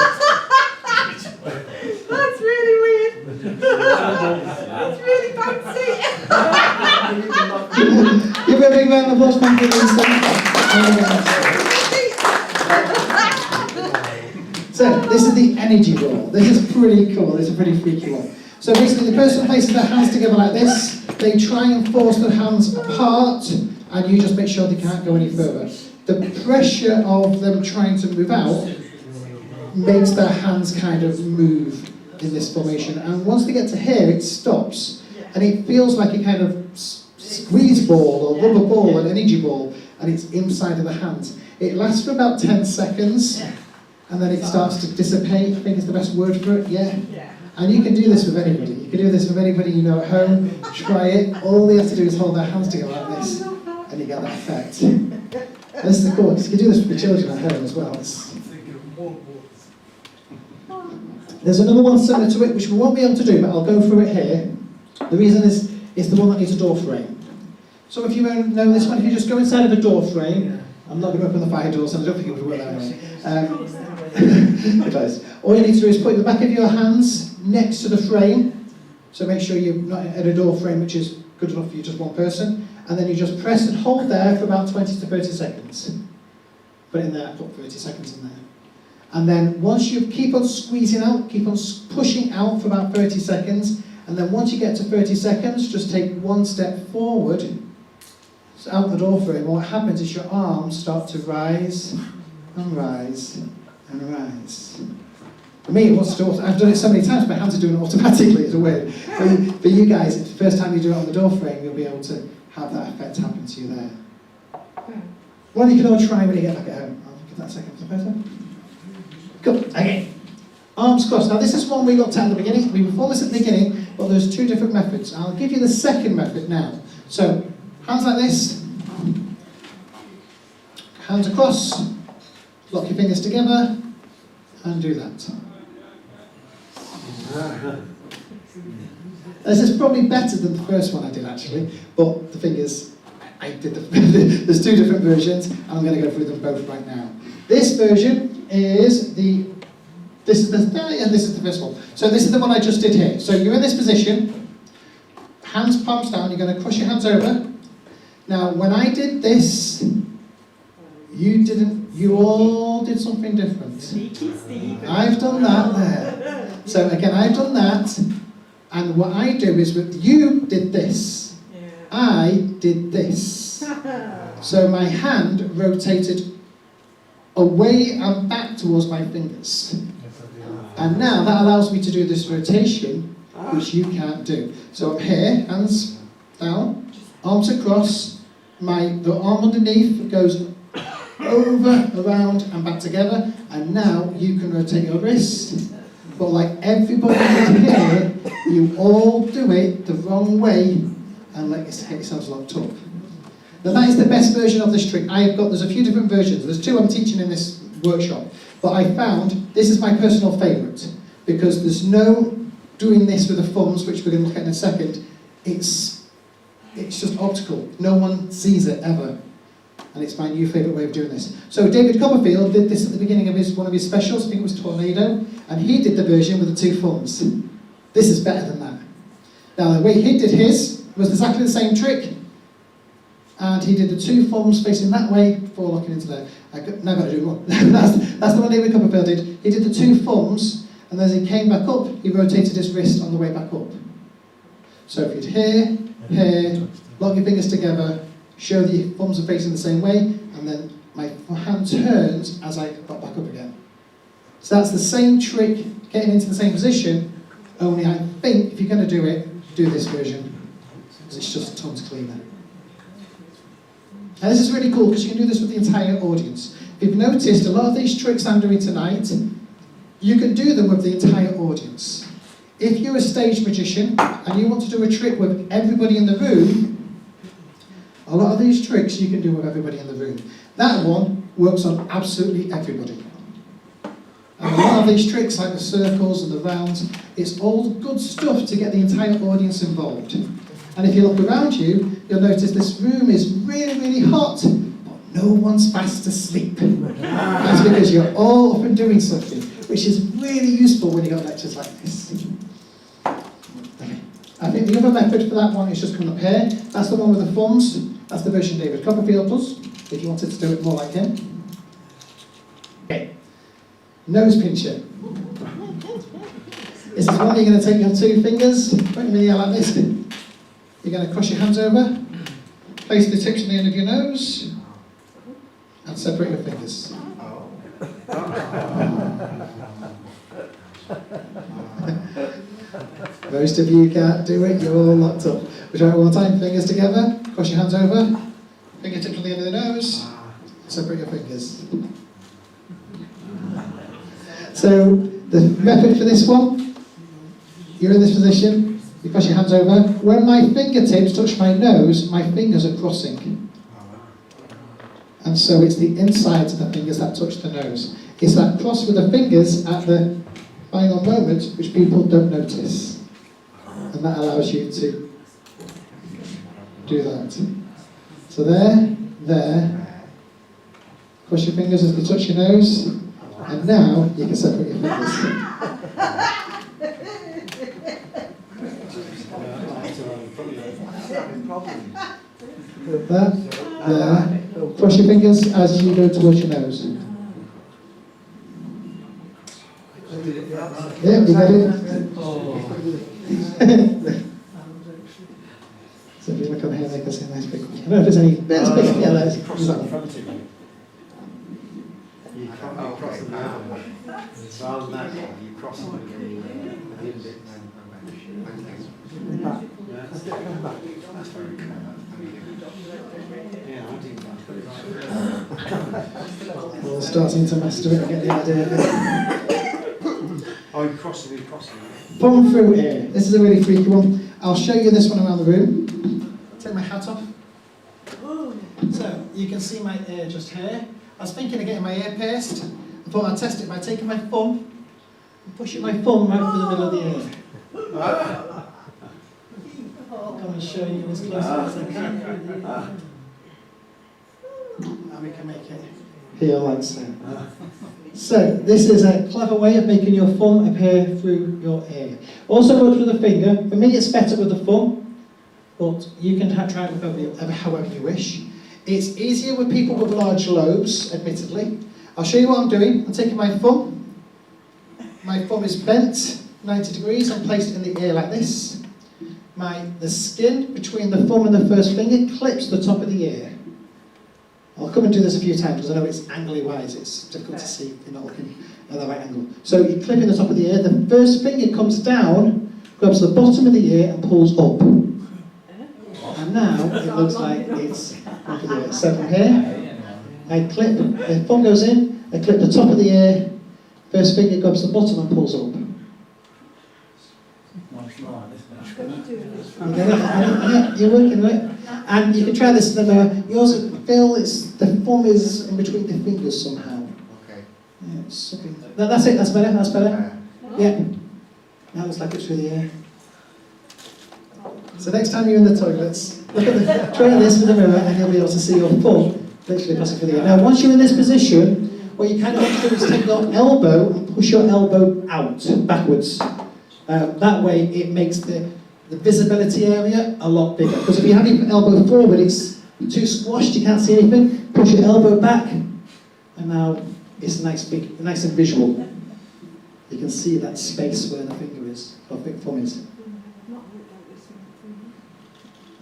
Speaker 6: That's really weird. That's really fancy.
Speaker 1: Give me a big round of applause, thank you, Lisa. So, this is the energy ball. This is pretty cool, this is a pretty freaky one. So basically the person places their hands together like this, they try and force their hands apart, and you just make sure they can't go any further. The pressure of them trying to move out makes their hands kind of move in this formation, and once they get to here it stops, and it feels like a kind of squeeze ball or rubber ball, an energy ball, and it's inside of the hands. It lasts for about 10 seconds, and then it starts to dissipate, I think is the best word for it, yeah? And you can do this with anybody. You can do this with anybody you know at home. Try it. All they have to do is hold their hands together like this, and you get that effect. This is cool, because you can do this with the children at home as well. There's another one similar to it, which we won't be able to do, but I'll go through it here. The reason is, it's the one that needs a door frame. So if you know this one, if you just go inside of a door frame, I'm not going to open the fire doors, and I don't think it would work that way. All you need to do is put the back of your hands next to the frame, so make sure you're not at a door frame which is good enough for you, just one person, and then you just press and hold there for about 20 to 30 seconds. Put it in there, put 30 seconds in there. And then once you keep on squeezing out, keep on pushing out for about 30 seconds, and then once you get to 30 seconds, just take one step forward, out the door frame, and what happens is your arms start to rise, and rise, and rise. For me, I've done it so many times, my hands are doing it automatically, it's weird. For you guys, if the first time you do it on the door frame, you'll be able to have that effect happen to you there. Well, you can all try when you get back at home. I'll give that a second for the photo. Cool, okay. Arms crossed. Now this is one we looked at the beginning. We performed this at the beginning, but there's 2 different methods. I'll give you the second method now. So, hands like this. Hands across. Lock your fingers together. And do that. This is probably better than the first one I did actually, but the thing is, there's 2 different versions, and I'm going to go through them both right now. This version is this is the first one. So this is the one I just did here. So you're in this position, hands palms down, you're going to cross your hands over. Now when I did this, you all did something different. I've done that there. So again, I've done that, and what I do is, you did this, I did this. So my hand rotated away and back towards my fingers. And now that allows me to do this rotation, which you can't do. So I'm here, hands down, arms across, the arm underneath goes over, around and back together, and now you can rotate your wrist, but like everybody in here, you all do it the wrong way and let yourselves locked up. Now that is the best version of this trick. There's a few different versions. There's 2 I'm teaching in this workshop, but I found this is my personal favourite, because there's no doing this with the thumbs, which we're going to look at in a second. It's just optical. No one sees it ever. And it's my new favourite way of doing this. So David Copperfield did this at the beginning of one of his specials, I think it was Tornado, and he did the version with the 2 thumbs. This is better than that. Now the way he did his was exactly the same trick, and he did the two thumbs facing that way before locking into there. Now I've got to do more. that's the one David Copperfield did. He did the two thumbs, and as he came back up, he rotated his wrist on the way back up. So if you'd here, lock your fingers together, show the thumbs are facing the same way, and then my hand turns as I got back up again. So that's the same trick, getting into the same position, only I think if you're going to do it, do this version, because it's just tons cleaner. And this is really cool because you can do this with the entire audience. If you've noticed, a lot of these tricks I'm doing tonight, you can do them with the entire audience. If you're a stage magician and you want to do a trick with everybody in the room, a lot of these tricks you can do with everybody in the room. That one works on absolutely everybody. And a lot of these tricks, like the circles and the rounds, it's all good stuff to get the entire audience involved. And if you look around you, you'll notice this room is really, really hot, but no one's fast asleep. That's because you're all up and doing something, which is really useful when you've got lectures like this. Okay. I think the other method for that one is just coming up here. That's the one with the thumbs. That's the version David Copperfield does, if you wanted to do it more like him. Okay. Nose pincher. This is one you're going to take your two fingers, put them in the air like this. You're going to cross your hands over, place the tips on the end of your nose, and separate your fingers. Most of you can't do it, you're all locked up. We'll try it one more time, fingers together, cross your hands over, fingertips on the end of the nose, separate your fingers. So, the method for this one, you're in this position, you cross your hands over. When my fingertips touch my nose, my fingers are crossing. And so it's the insides of the fingers that touch the nose. It's that cross with the fingers at the final moment which people don't notice. And that allows you to do that. So there. Cross your fingers as they touch your nose. And now you can separate your fingers. There. Cross your fingers as you go towards your nose. Yeah, you got it. So if you look on here, they can see a nice big one. I don't know if there's any bits big. Yeah, there's.
Speaker 3: Rather than that, you cross it with the index. That's very clever. Yeah, I think that's
Speaker 1: We're starting to master it and get the idea of it.
Speaker 3: Oh, you cross it.
Speaker 1: Thumb through ear. This is a really freaky one. I'll show you this one around the room. Take my hat off. So, you can see my ear just here. I was thinking of getting my ear pierced. I thought I'd test it by taking my thumb and pushing my thumb right through the middle of the ear. I'll come and show you as close as I can. And we can make it here like so. So, this is a clever way of making your thumb appear through your ear. Also works with the finger. For me it's better with the thumb, but you can try it with however you wish. It's easier with people with large lobes, admittedly. I'll show you what I'm doing. I'm taking my thumb. My thumb is bent 90 degrees and placed in the ear like this. The skin between the thumb and the first finger clips the top of the ear. I'll come and do this a few times because I know it's angly wise. It's difficult to see if you're not looking at the right angle. So you clip in the top of the ear. The first finger comes down, grabs the bottom of the ear and pulls up. And now it looks like it's onto the ear. So from here, I clip, the thumb goes in, I clip the top of the ear, first finger grabs the bottom and pulls up. Yeah, you're working on it. And you can try this in the mirror. You also feel the thumb is in between the fingers somehow.
Speaker 3: Okay.
Speaker 1: Yeah, that's it, that's better. Yeah. Now it looks like it's through the air. So next time you're in the toilets, try this in the mirror and you'll be able to see your thumb literally passing through the air. Now once you're in this position, what you kind of want to do is take your elbow and push your elbow out, backwards. That way it makes the visibility area a lot bigger. Because if you have your elbow forward, it's too squashed, you can't see anything. Push your elbow back, and now it's nice and visual. You can see that space where the finger is, or thumb is.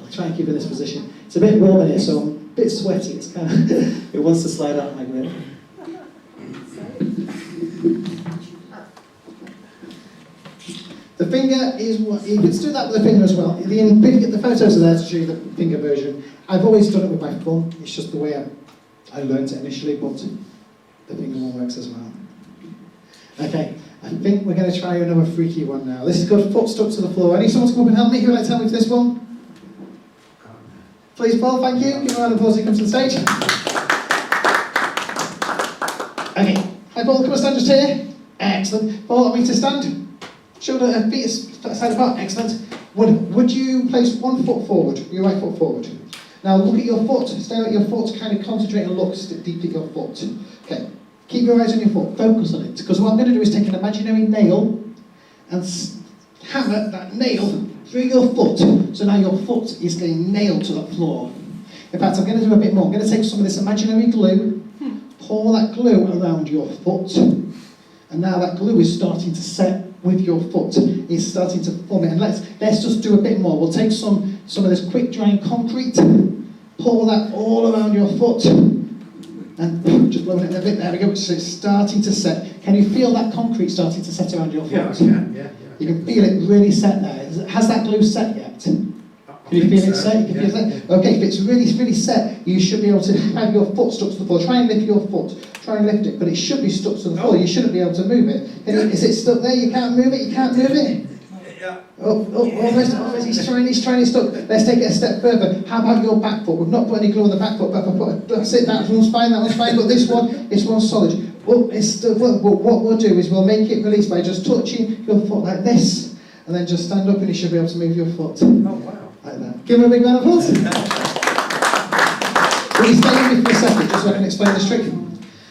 Speaker 1: I'll try and keep it in this position. It's a bit warm in here, so I'm a bit sweaty. It's kind of it wants to slide out my grip. The finger is what you can do that with the finger as well. The photos are there to show you the finger version. I've always done it with my thumb. It's just the way I learned it initially, but the finger one works as well. Okay, I think we're going to try another freaky one now. This is called foot stuck to the floor. I need someone to come up and help me. Who would like to help me with this one? Please, Paul, thank you. Give a round of applause as he comes to the stage. Okay, hi Paul, come and stand just here. Excellent. Paul, I want me to stand. Shoulder feet side apart. Excellent. Would you place one foot forward, your right foot forward? Now look at your foot, stare at your foot, kind of concentrate and look deep at your foot. Okay, keep your eyes on your foot, focus on it. Because what I'm going to do is take an imaginary nail and hammer that nail through your foot. So now your foot is getting nailed to the floor. In fact, I'm going to do a bit more. I'm going to take some of this imaginary glue, pour that glue around your foot, and now that glue is starting to set with your foot. It's starting to form it. And let's just do a bit more. We'll take some of this quick drying concrete, pour that all around your foot, and just blowing it a bit. There we go. So it's starting to set. Can you feel that concrete starting to set around your foot?
Speaker 3: Yeah, I can. Yeah.
Speaker 1: You can feel it really set there. Has that glue set yet? Can you feel it set? You can feel it set? Okay, if it's really set, you should be able to have your foot stuck to the floor. Try and lift your foot. Try and lift it, but it should be stuck to the floor. You shouldn't be able to move it. Is it stuck there? You can't move it? You can't move it?
Speaker 3: Yeah.
Speaker 1: Almost, he's trying to stuck. Let's take it a step further. How about your back foot? We've not put any glue on the back foot, but that's it, that one's fine, but this one's solid. Well, what we'll do is we'll make it release by just touching your foot like this, and then just stand up and you should be able to move your foot.
Speaker 3: Oh, wow.
Speaker 1: Like that. Give him a big round of applause. Will you stay with me for a second, just so I can explain this trick?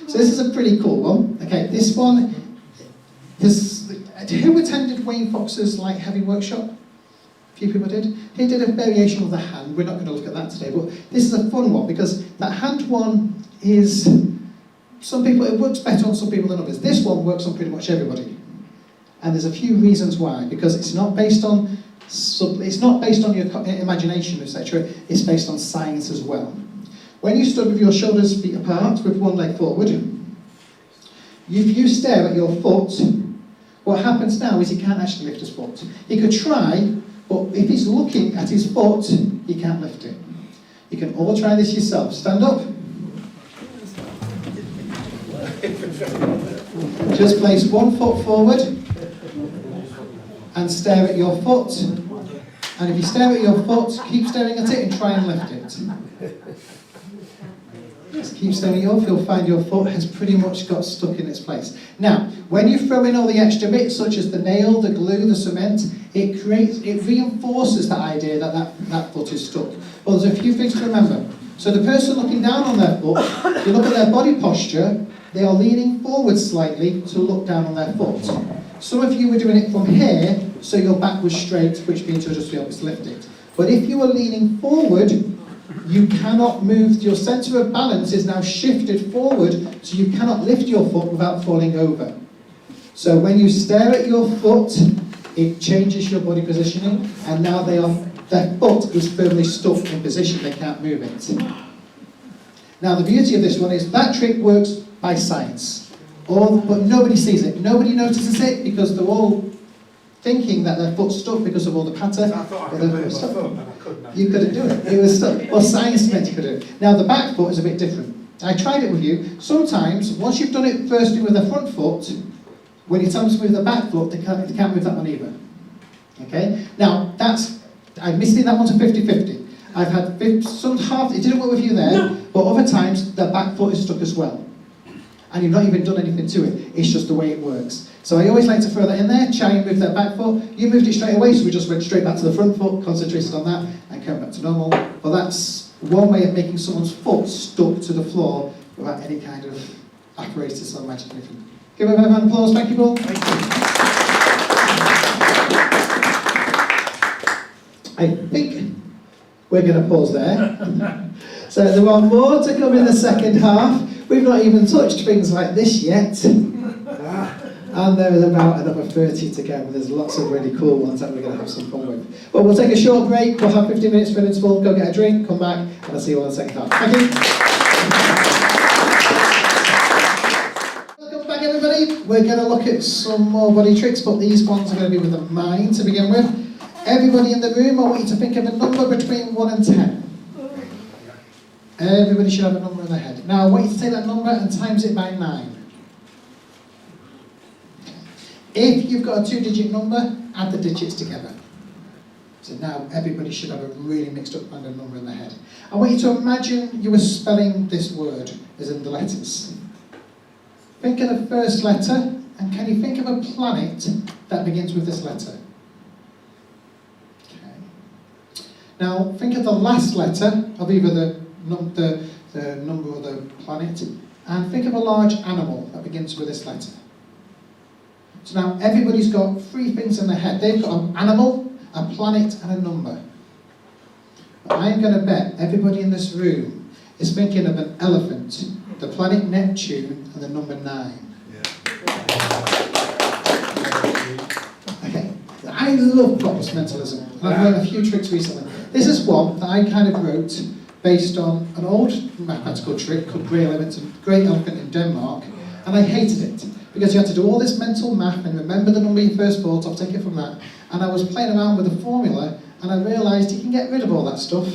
Speaker 1: So this is a pretty cool one. Okay, this one, who attended Wayne Fox's light heavy workshop? A few people did. He did a variation of the hand. We're not going to look at that today, but this is a fun one because that hand one is, some people, it works better on some people than others. This one works on pretty much everybody. And there's a few reasons why, because it's not based on your imagination, etc. It's based on science as well. When you stood with your shoulders feet apart, with one leg forward, if you stare at your foot, what happens now is he can't actually lift his foot. He could try, but if he's looking at his foot, he can't lift it. You can all try this yourself. Stand up. Just place one foot forward and stare at your foot. And if you stare at your foot, keep staring at it and try and lift it. Just keep staring at you'll find your foot has pretty much got stuck in its place. Now, when you throw in all the extra bits, such as the nail, the glue, the cement, it reinforces that idea that foot is stuck. Well, there's a few things to remember. So the person looking down on their foot, if you look at their body posture, they are leaning forward slightly to look down on their foot. Some of you were doing it from here, so your back was straight, which means you'll just be able to lift it. But if you are leaning forward, you cannot move, your centre of balance is now shifted forward, so you cannot lift your foot without falling over. So when you stare at your foot, it changes your body positioning, and now their foot is firmly stuck in position, they can't move it. Now the beauty of this one is that trick works by science, but nobody sees it. Nobody notices it because they're all thinking that their foot's stuck because of all the patter.
Speaker 3: I thought I could move my foot, but I couldn't.
Speaker 1: You couldn't do it. It was stuck. Well, science meant you could do it. Now the back foot is a bit different. I tried it with you. Sometimes, once you've done it firstly with the front foot, when it comes with the back foot, they can't move that one either. Okay? Now, I'm missing that one to 50-50. I've had some half, it didn't work with you there, but other times the back foot is stuck as well. And you've not even done anything to it. It's just the way it works. So I always like to throw that in there, try and move their back foot. You moved it straight away, so we just went straight back to the front foot, concentrated on that, and came back to normal. Well, that's one way of making someone's foot stuck to the floor without any kind of apparatus or magic anything. Give a round of applause, thank you, Paul. Thank you. I think we're going to pause there. So there are more to come in the second half. We've not even touched things like this yet. And there is about another 30 to go. There's lots of really cool ones that we're going to have some fun with. But we'll take a short break. We'll have 15 minutes for an interval. Go get a drink, come back, and I'll see you on the second half. Thank you. Welcome back, everybody. We're going to look at some more body tricks, but these ones are going to be with the mind to begin with. Everybody in the room, I want you to think of a number between 1 and 10. Everybody should have a number in their head. Now, I want you to take that number and times it by 9. If you've got a 2-digit number, add the digits together. So now everybody should have a really mixed up random number in their head. I want you to imagine you were spelling this word as in the letters. Think of the first letter, and can you think of a planet that begins with this letter? Okay. Now think of the last letter of either the number or the planet, and think of a large animal that begins with this letter. So now everybody's got 3 things in their head. They've got an animal, a planet, and a number. But I'm going to bet everybody in this room is thinking of an elephant, the planet Neptune, and the number 9. Okay, I love props mentalism, and I've learned a few tricks recently. This is one that I kind of wrote based on an old mathematical trick called Great Elephant in Denmark, and I hated it. Because you had to do all this mental math and remember the number you first thought of, take it from that. And I was playing around with the formula, and I realised you can get rid of all that stuff.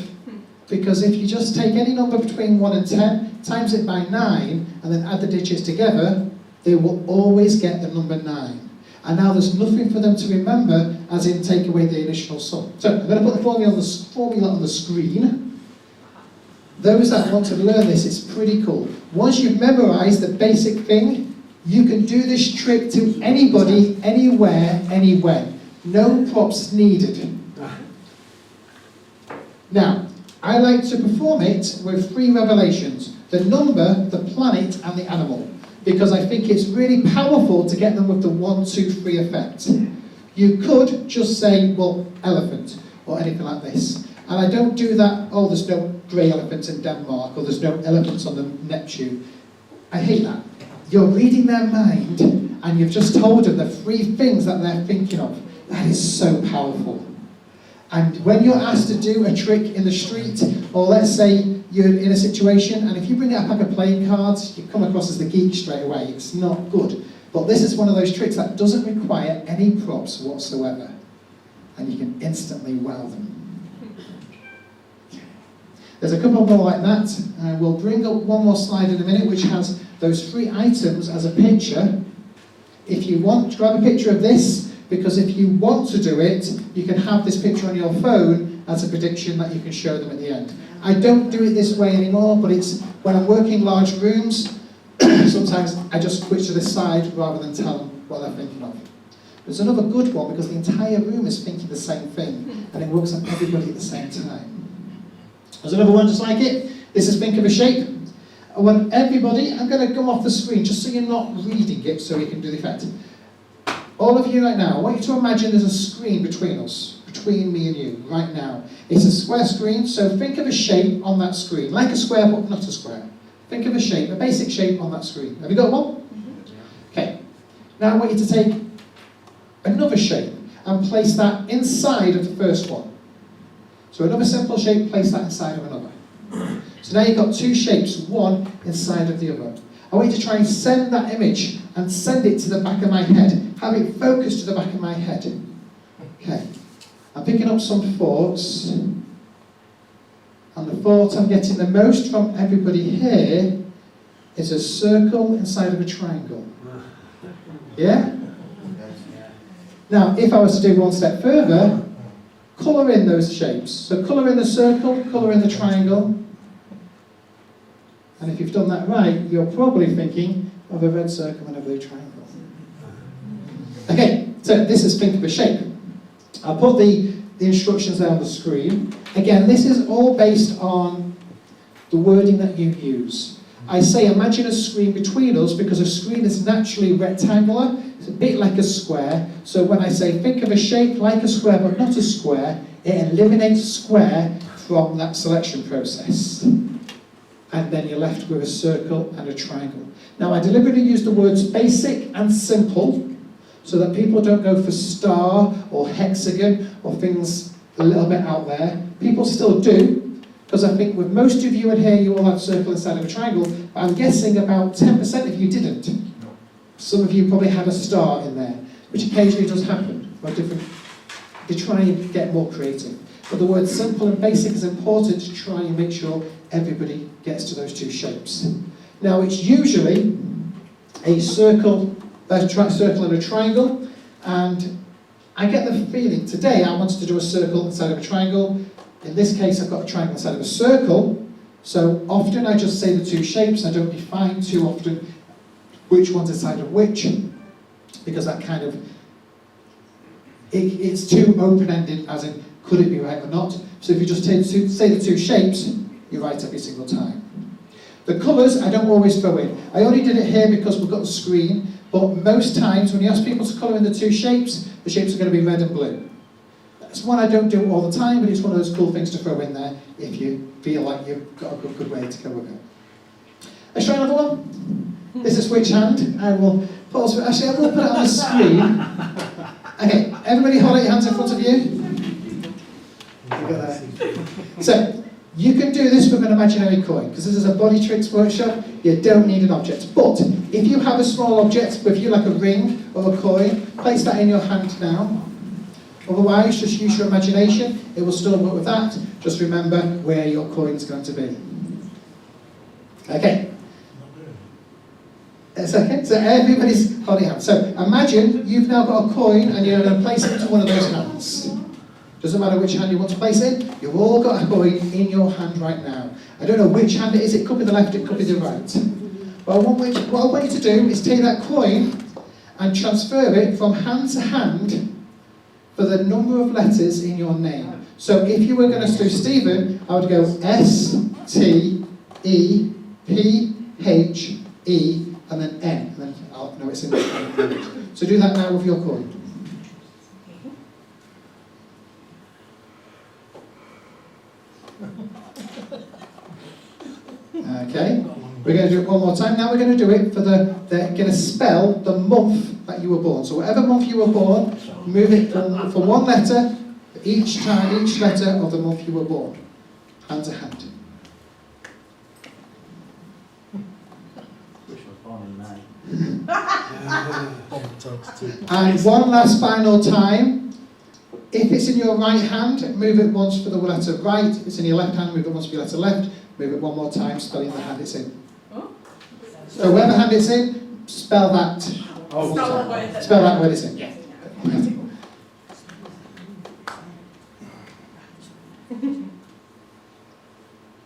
Speaker 1: Because if you just take any number between 1 and 10, times it by 9, and then add the digits together, they will always get the number 9. And now there's nothing for them to remember, as in take away the initial sum. So I'm going to put the formula on the screen. Those that want to learn this, it's pretty cool. Once you've memorised the basic thing, you can do this trick to anybody, anywhere, anywhen. No props needed. Now, I like to perform it with 3 revelations. The number, the planet, and the animal. Because I think it's really powerful to get them with the 1, 2, 3 effect. You could just say, well, elephant, or anything like this. And I don't do that, oh, there's no grey elephants in Denmark, or there's no elephants on the Neptune. I hate that. You're reading their mind, and you've just told them the 3 things that they're thinking of. That is so powerful. And when you're asked to do a trick in the street, or let's say you're in a situation, and if you bring out a pack of playing cards, you come across as the geek straight away. It's not good. But this is one of those tricks that doesn't require any props whatsoever. And you can instantly wow them. There's a couple more like that. We'll bring up one more slide in a minute, which has those 3 items as a picture. If you want, grab a picture of this, because if you want to do it, you can have this picture on your phone as a prediction that you can show them at the end. I don't do it this way anymore, but it's when I'm working large rooms, sometimes I just switch to this side rather than tell them what they're thinking of. There's another good one, because the entire room is thinking the same thing, and it works on everybody at the same time. There's another one just like it. This is think of a shape. I want everybody, I'm going to go off the screen just so you're not reading it so we can do the effect. All of you right now, I want you to imagine there's a screen between us, between me and you, right now. It's a square screen, so think of a shape on that screen. Like a square, but not a square. Think of a shape, a basic shape on that screen. Have you got one? Mm-hmm. Okay. Now I want you to take another shape and place that inside of the first one. So another simple shape, place that inside of another. So now you've got 2 shapes, one inside of the other. I want you to try and send that image and send it to the back of my head. Have it focus to the back of my head. Okay. I'm picking up some thoughts. And the thought I'm getting the most from everybody here is a circle inside of a triangle. Yeah? Now, if I was to do one step further, colour in those shapes. So colour in the circle, colour in the triangle. And if you've done that right, you're probably thinking of a red circle and a blue triangle. Okay, so this is think of a shape. I'll put the instructions there on the screen. Again, this is all based on the wording that you use. I say imagine a screen between us because a screen is naturally rectangular. It's a bit like a square. So when I say think of a shape like a square but not a square, it eliminates square from that selection process. and then you're left with a circle and a triangle. Now I deliberately use the words basic and simple so that people don't go for star or hexagon or things a little bit out there. People still do, because I think with most of you in here you all have a circle inside of a triangle, but I'm guessing about 10% of you didn't. Some of you probably had a star in there, which occasionally does happen. They try and get more creative. But the word simple and basic is important to try and make sure everybody gets to those two shapes. Now it's usually a circle and a triangle, and I get the feeling today I wanted to do a circle inside of a triangle. In this case I've got a triangle inside of a circle, so often I just say the two shapes. I don't define too often which one's inside of which, because that kind of, it's too open-ended, as in could it be right or not. So if you just say the two shapes, you're right every single time. The colours I don't always throw in. I only did it here because we've got the screen, but most times when you ask people to colour in the two shapes, the shapes are going to be red and blue. That's one I don't do all the time, but it's one of those cool things to throw in there if you feel like you've got a good way to go with it. Let's try another one. This is which hand? I will pause for, actually I will put it on the screen. Okay, everybody hold out your hands in front of you. You got that. So, you can do this with an imaginary coin, because this is a body tricks workshop. You don't need an object. But if you have a small object with you, like a ring or a coin, place that in your hand now. Otherwise, just use your imagination. It will still work with that. Just remember where your coin is going to be. Okay. It's okay. So everybody's holding hands. So imagine you've now got a coin and you're going to place it into one of those hands. Doesn't matter which hand you want to place it. You've all got a coin in your hand right now. I don't know which hand it is. It could be the left, it could be the right. But what I want you to do is take that coin and transfer it from hand to hand for the number of letters in your name. So if you were going to do Stephen, I would go S, T, E, P, H, E, and then N. And then I'll know it's in there. So do that now with your coin. Okay, we're going to do it one more time. Now we're going to do it for they're going to spell the month that you were born. So whatever month you were born, move it for one letter each time, each letter of the month you were born. Hand to hand.
Speaker 5: Wish I was born in May.
Speaker 1: And one last final time. If it's in your right hand, move it once for the letter right. If it's in your left hand, move it once for the letter left. Move it one more time, spelling the hand it's in. So whatever hand it's in, spell that. Spell that word it's in.
Speaker 6: Yes.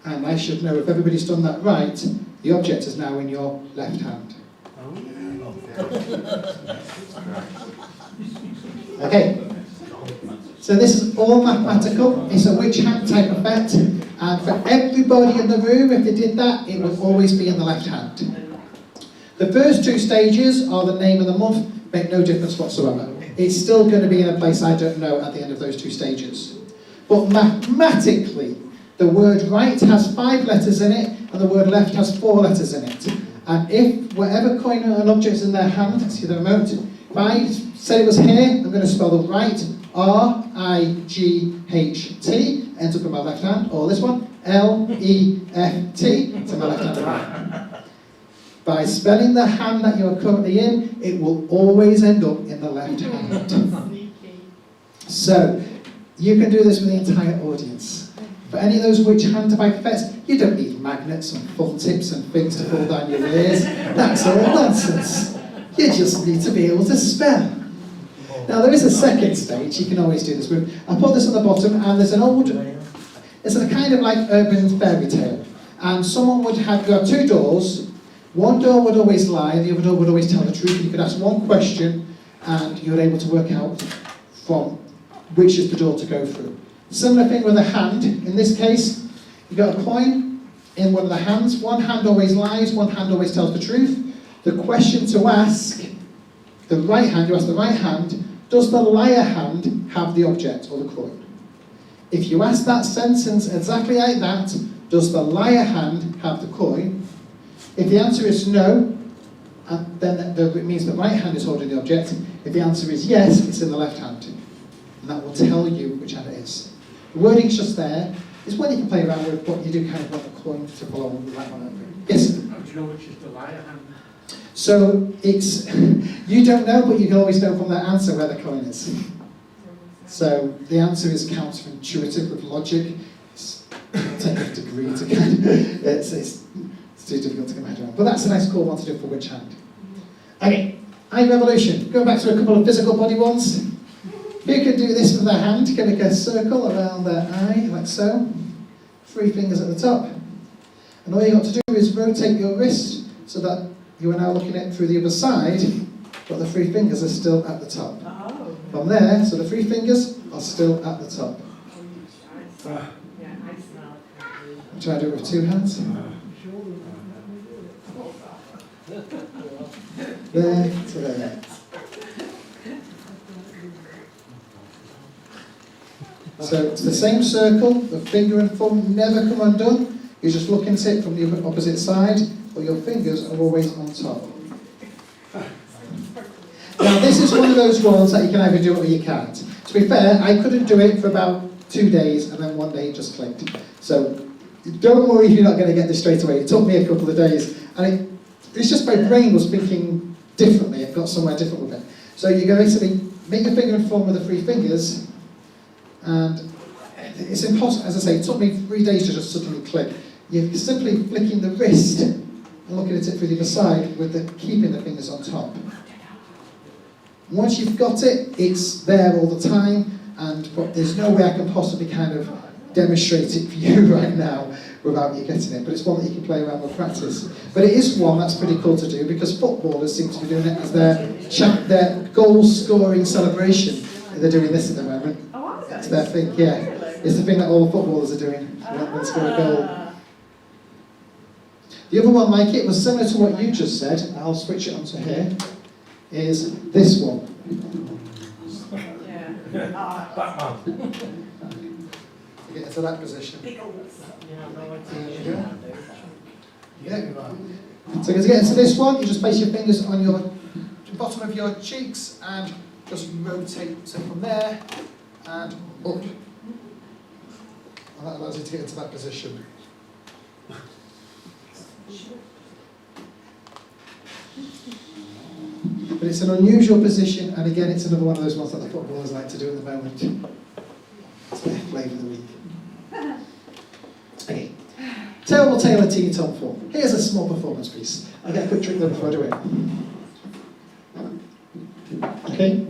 Speaker 1: And I should know if everybody's done that right, the object is now in your left hand. Okay. So this is all mathematical. It's a which hand type effect. And for everybody in the room, if they did that, it would always be in the left hand. The first two stages are the name of the month, make no difference whatsoever. It's still going to be in a place I don't know at the end of those two stages. But mathematically, the word right has 5 letters in it, and the word left has 4 letters in it. And if whatever coin or an object is in their hand, see the remote, if I said it was here, I'm going to spell the right, R-I-G-H-T, ends up in my left hand, or this one, L-E-F-T, it's in my left hand again. By spelling the hand that you're currently in, it will always end up in the left hand. So, you can do this with the entire audience. For any of those which hand type effects, you don't need magnets and full tips and things to pull down your ears. That's all nonsense. You just need to be able to spell. Now there is a second stage, you can always do this with. I put this on the bottom, and there's an old, it's a kind of like urban fairy tale. And someone would have 2 doors. One door would always lie, the other door would always tell the truth. You could ask one question, and you're able to work out from which is the door to go through. Similar thing with a hand. In this case, you've got a coin in one of the hands. One hand always lies, one hand always tells the truth. The question to ask, the right hand, you ask the right hand, does the liar hand have the object or the coin? If you ask that sentence exactly like that, does the liar hand have the coin? If the answer is no, and then it means the right hand is holding the object. If the answer is yes, it's in the left hand. And that will tell you which hand it is. The wording's just there. It's one you can play around with, but you do kind of want the coin to follow on the right one over. Yes?
Speaker 2: How do you know which is the liar hand?
Speaker 1: So it's, you don't know, but you can always know from that answer where the coin is. So the answer is counterintuitive with logic. It'll take a degree to kind of, it's too difficult to get my head around. But that's a nice cool one to do for which hand. Okay, eye revolution. Going back to a couple of physical body ones. Who can do this with their hand? Can make a circle around their eye, like so. 3 fingers at the top. And all you've got to do is rotate your wrist so that you are now looking at it through the other side, but the 3 fingers are still at the top.
Speaker 6: Oh.
Speaker 1: From there, so the 3 fingers are still at the top.
Speaker 6: Yeah, I smell it.
Speaker 1: I'll try to do it with 2 hands. There to there. So it's the same circle, the finger and thumb never come undone. You're just looking at it from the opposite side, but your fingers are always on top. Now this is one of those ones that you can either do it or you can't. To be fair, I couldn't do it for about 2 days and then one day it just clicked. So don't worry if you're not going to get this straight away. It took me a couple of days and it's just my brain was thinking differently. It got somewhere different with it. So you go basically make your finger and thumb with the 3 fingers, and it's impossible, as I say, it took me 3 days to just suddenly click. You're simply flicking the wrist and looking at it through the other side with keeping the fingers on top. Once you've got it, it's there all the time, but there's no way I can possibly kind of demonstrate it for you right now without you getting it. But it's one that you can play around with practice. But it is one that's pretty cool to do because footballers seem to be doing it as their goal-scoring celebration. They're doing this at the moment.
Speaker 6: Oh, are they?
Speaker 1: It's their thing, yeah. It's the thing that all footballers are doing when they score a goal. The other one like it was similar to what you just said. I'll switch it onto here. Is this one.
Speaker 6: Yeah.
Speaker 2: Batman.
Speaker 1: Get into that position.
Speaker 6: Pickles.
Speaker 1: Yeah. So to get into this one, you just place your fingers on your bottom of your cheeks and just rotate so from there and up. And that allows you to get into that position. But it's an unusual position, and again, it's another one of those ones that the footballers like to do at the moment. It's their flavour of the week. Okay. Tell or tale a teeny tom form. Here's a small performance piece. I'll get a quick drink though before I do it. Okay.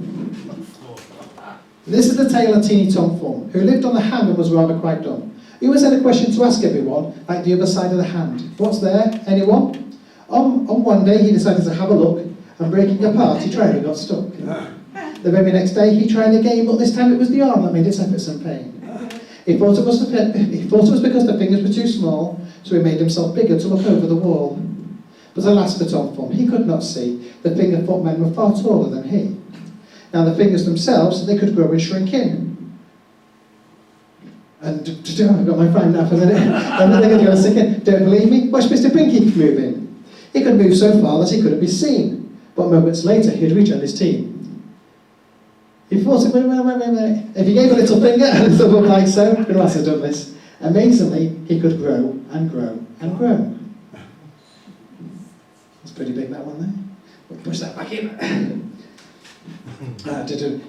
Speaker 1: This is the tale of Teeny Tom Thumb, who lived on the hand and was rather quite dumb. He always had a question to ask everyone, like the other side of the hand. What's there? Anyone? On one day he decided to have a look, and breaking apart he tried and got stuck. The very next day he tried again, but this time it was the arm that made its efforts and pain. He thought it was because the fingers were too small, so he made himself bigger to look over the wall. But alas for Tom Thumb, he could not see the finger-foot men were far taller than he. Now the fingers themselves, they could grow and shrink in. And I've got my phone now for a minute. And then they're going to go and stick in. Don't believe me? Watch Mr. Pinky moving. He could move so far that he couldn't be seen. But moments later, he'd rejoin his team. He thought, wait. If he gave a little finger and a little bump like so, who else has done this? Amazingly, he could grow and grow and grow. That's pretty big, that one there. We'll push that back in.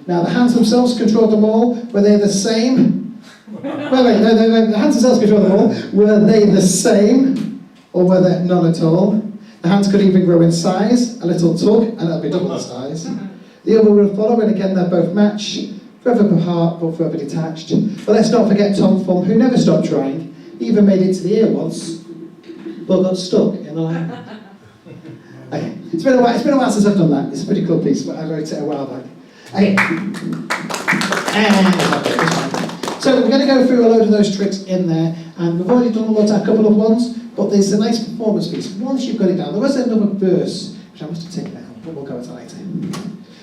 Speaker 1: Now the hands themselves control them all. Were they the same? Wait, no. The hands themselves control them all. Were they the same? Or were they none at all? The hands could even grow in size, a little tug, and that'll be double the size. The other will follow, and again they're both matched, forever apart but forever detached. But let's not forget Tom Thumb, who never stopped trying. He even made it to the ear once, but got stuck in the line. Okay. It's been a while since I've done that. It's a pretty cool piece, but I wrote it a while back. Okay. So we're going to go through a load of those tricks in there, and we've already done a couple of ones, but there's a nice performance piece. Once you've got it down, there was another verse, which I must have taken out, but we'll go into later.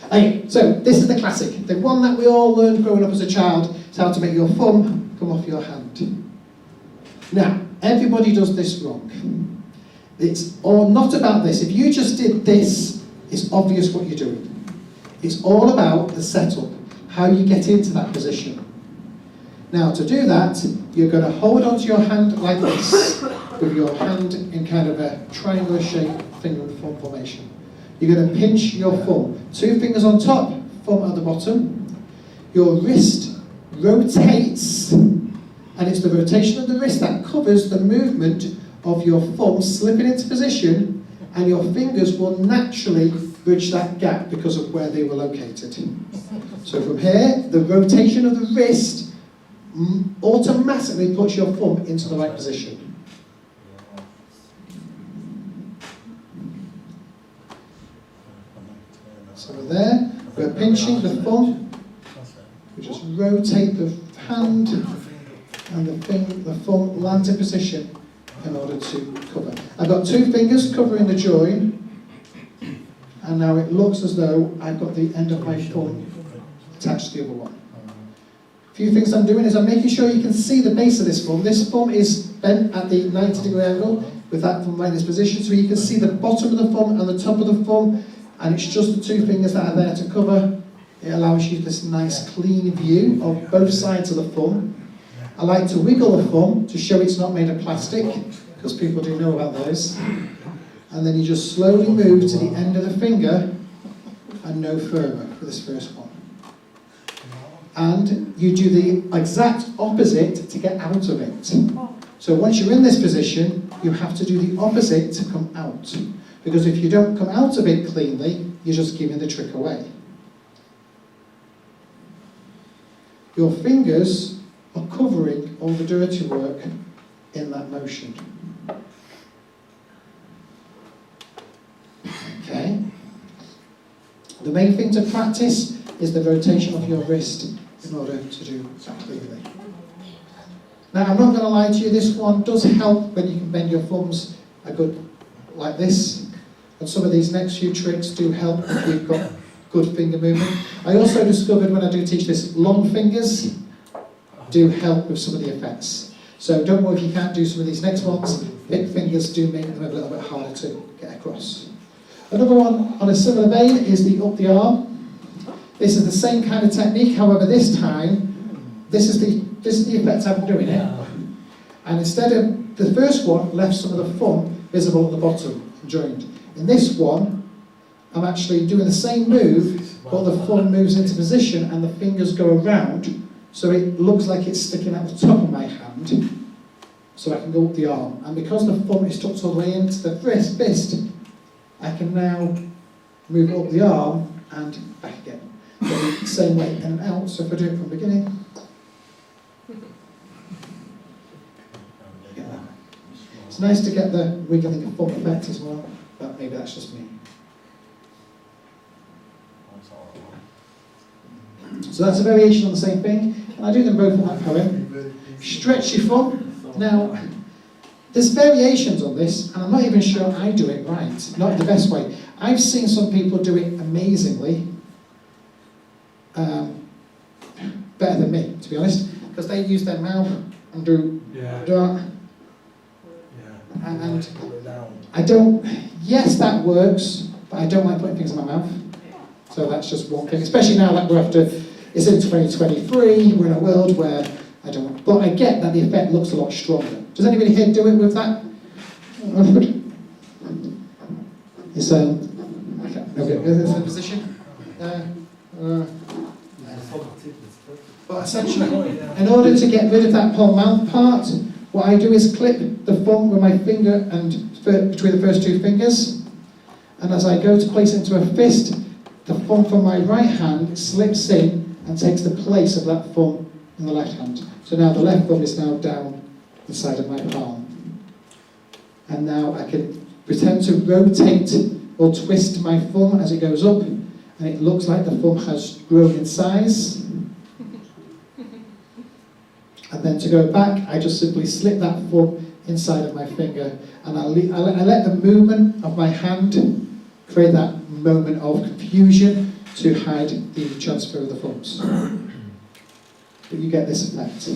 Speaker 1: Okay, so this is the classic. The one that we all learned growing up as a child is how to make your thumb come off your hand. Now, everybody does this wrong. It's all not about this. If you just did this, it's obvious what you're doing. It's all about the setup, how you get into that position. Now, to do that, you're going to hold onto your hand like this, with your hand in kind of a triangular shape, finger and thumb formation. You're going to pinch your thumb. 2 fingers on top, thumb at the bottom. Your wrist rotates, and it's the rotation of the wrist that covers the movement of your thumb slipping into position, and your fingers will naturally bridge that gap because of where they were located. So from here, the rotation of the wrist automatically puts your thumb into the right position. So we're there, we're pinching the thumb, we just rotate the hand, and the thumb lands in position in order to cover. I've got 2 fingers covering the join, and now it looks as though I've got the end of my thumb attached to the other one. A few things I'm doing is I'm making sure you can see the base of this thumb. This thumb is bent at the 90-degree angle with that thumb right in this position, so you can see the bottom of the thumb and the top of the thumb, and it's just the 2 fingers that are there to cover. It allows you this nice clean view of both sides of the thumb. I like to wiggle the thumb to show it's not made of plastic, because people do know about those. And then you just slowly move to the end of the finger and no further for this first one. And you do the exact opposite to get out of it. So once you're in this position, you have to do the opposite to come out. Because if you don't come out of it cleanly, you're just giving the trick away. Your fingers are covering all the dirty work in that motion. Okay. The main thing to practice is the rotation of your wrist in order to do that clearly. Now, I'm not going to lie to you, this one does help when you can bend your thumbs a good like this. And some of these next few tricks do help if you've got good finger movement. I also discovered when I do teach this, long fingers do help with some of the effects. So don't worry if you can't do some of these next ones. Big fingers do make them a little bit harder to get across. Another one on a similar vein is the up the arm. This is the same kind of technique, however this time, this is the effect I'm doing it. And instead of the first one, left some of the thumb visible at the bottom, joined. In this one, I'm actually doing the same move, but the thumb moves into position and the fingers go around, so it looks like it's sticking out the top of my hand, so I can go up the arm. And because the thumb is tucked all the way into the fist, I can now move up the arm and back again. Go the same way in and out, so if I do it from the beginning, get that. It's nice to get the wiggling thumb effect as well, but maybe that's just me. So that's a variation on the same thing, and I do them both in that poem. Stretch your thumb. Now, there's variations on this, and I'm not even sure I do it right, not the best way. I've seen some people do it amazingly, better than me, to be honest, because they use their mouth and do that. And I don't, yes, that works, but I don't like putting things in my mouth. So that's just one thing, especially now that we're after, it's in 2023, we're in a world where I don't, but I get that the effect looks a lot stronger. Does anybody here do it with that? It's okay, is the position? But essentially, in order to get rid of that whole mouth part, what I do is clip the thumb with my finger and between the first 2 fingers, and as I go to place it into a fist, the thumb from my right hand slips in and takes the place of that thumb in the left hand. So now the left thumb is now down the side of my palm. And now I can pretend to rotate or twist my thumb as it goes up, and it looks like the thumb has grown in size. And then to go back, I just simply slip that thumb inside of my finger, and I let the movement of my hand create that moment of confusion to hide the transfer of the thumbs. But you get this effect.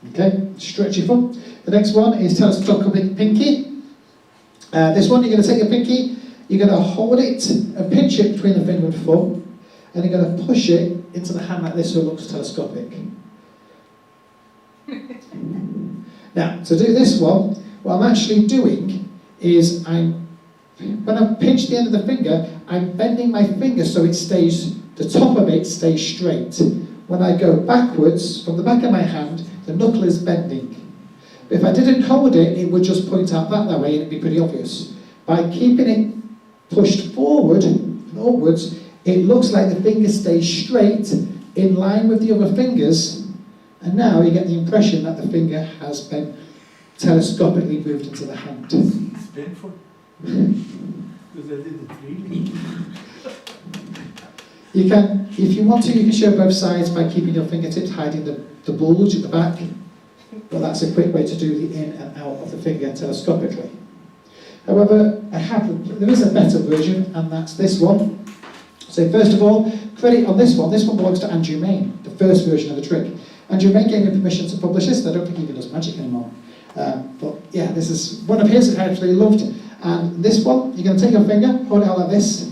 Speaker 1: Okay, stretch your foot. The next one is telescopic pinky. This one, you're going to take your pinky, you're going to hold it and pinch it between the finger and thumb, and you're going to push it into the hand like this so it looks telescopic. Now, to do this one, what I'm actually doing is when I pinch the end of the finger, I'm bending my finger so it stays, the top of it stays straight. When I go backwards, from the back of my hand, the knuckle is bending. But if I didn't hold it, it would just point out that way and it'd be pretty obvious. By keeping it pushed forward and upwards, it looks like the finger stays straight, in line with the other fingers, and now you get the impression that the finger has been telescopically moved into the hand.
Speaker 2: It's painful. Because I did it really.
Speaker 1: You can, if you want to, you can show both sides by keeping your fingertips hiding the bulge at the back, but that's a quick way to do the in and out of the finger telescopically. However, there is a better version, and that's this one. So first of all, credit on this one belongs to Andrew Main, the first version of the trick. Andrew Main gave me permission to publish this. I don't think he even does magic anymore. But yeah, this is one of his that I actually loved. And this one, you're going to take your finger, hold it out like this.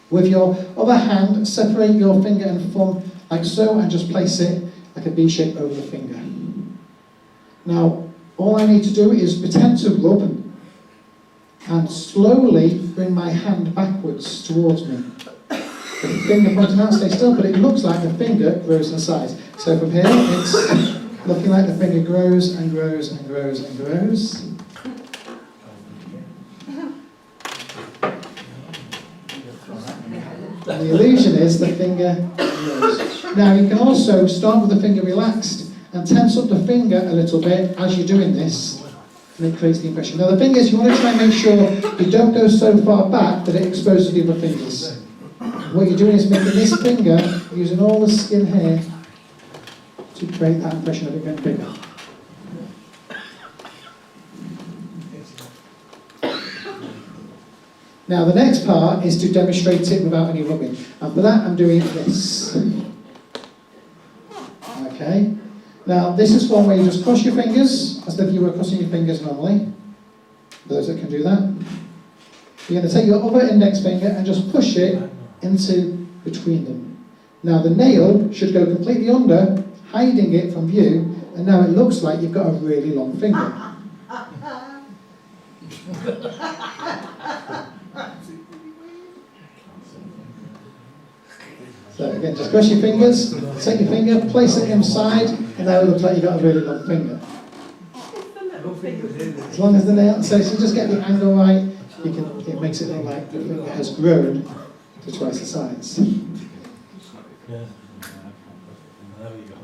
Speaker 1: With your other hand, separate your finger and thumb like so, and just place it like a V shape over the finger. Now, all I need to do is pretend to rub and slowly bring my hand backwards towards me. The finger pointing out, stay still, but it looks like the finger grows in size. So from here, it's looking like the finger grows and grows and grows and grows. And the illusion is the finger grows. Now you can also start with the finger relaxed and tense up the finger a little bit as you're doing this, and it creates the impression. Now the thing is, you want to try and make sure you don't go so far back that it exposes the other fingers. What you're doing is making this finger, using all the skin here, to create that impression of it getting bigger. Now the next part is to demonstrate it without any rubbing. And for that I'm doing this. Okay. Now this is one where you just cross your fingers, as if you were crossing your fingers normally. For those that can do that. You're going to take your other index finger and just push it into between them. Now the nail should go completely under, hiding it from view, and now it looks like you've got a really long finger. So again, just cross your fingers, take your finger, place it inside, and now it looks like you've got a really long finger. As long as the nail, so if you just get the angle right, it makes it look like the finger has grown to twice the size.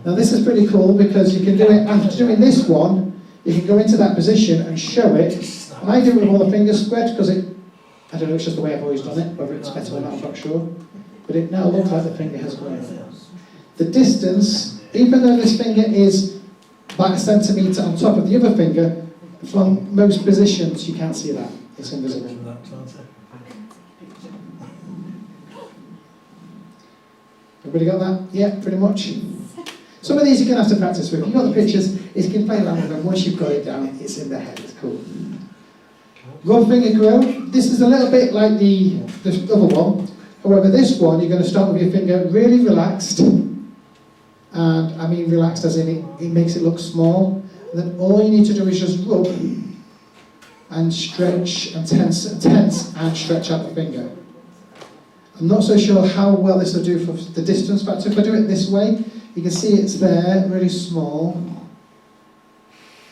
Speaker 1: Now this is pretty cool because you can do it, after doing this one, you can go into that position and show it. And I do it with all the fingers spread because I don't know, it's just the way I've always done it, whether it's better or not, I'm not sure. But it now looks like the finger has grown. The distance, even though this finger is about a centimetre on top of the other finger, from most positions you can't see that. It's invisible. Everybody got that? Yeah, pretty much. Some of these you're going to have to practice with. You've got the pictures, you can play around with them. Once you've got it down, it's in the head. It's cool. Rub finger grow. This is a little bit like the other one. However, this one, you're going to start with your finger really relaxed. And I mean relaxed as in it makes it look small. And then all you need to do is just rub and stretch and tense and stretch out the finger. I'm not so sure how well this will do for the distance factor. If I do it this way, you can see it's there, really small.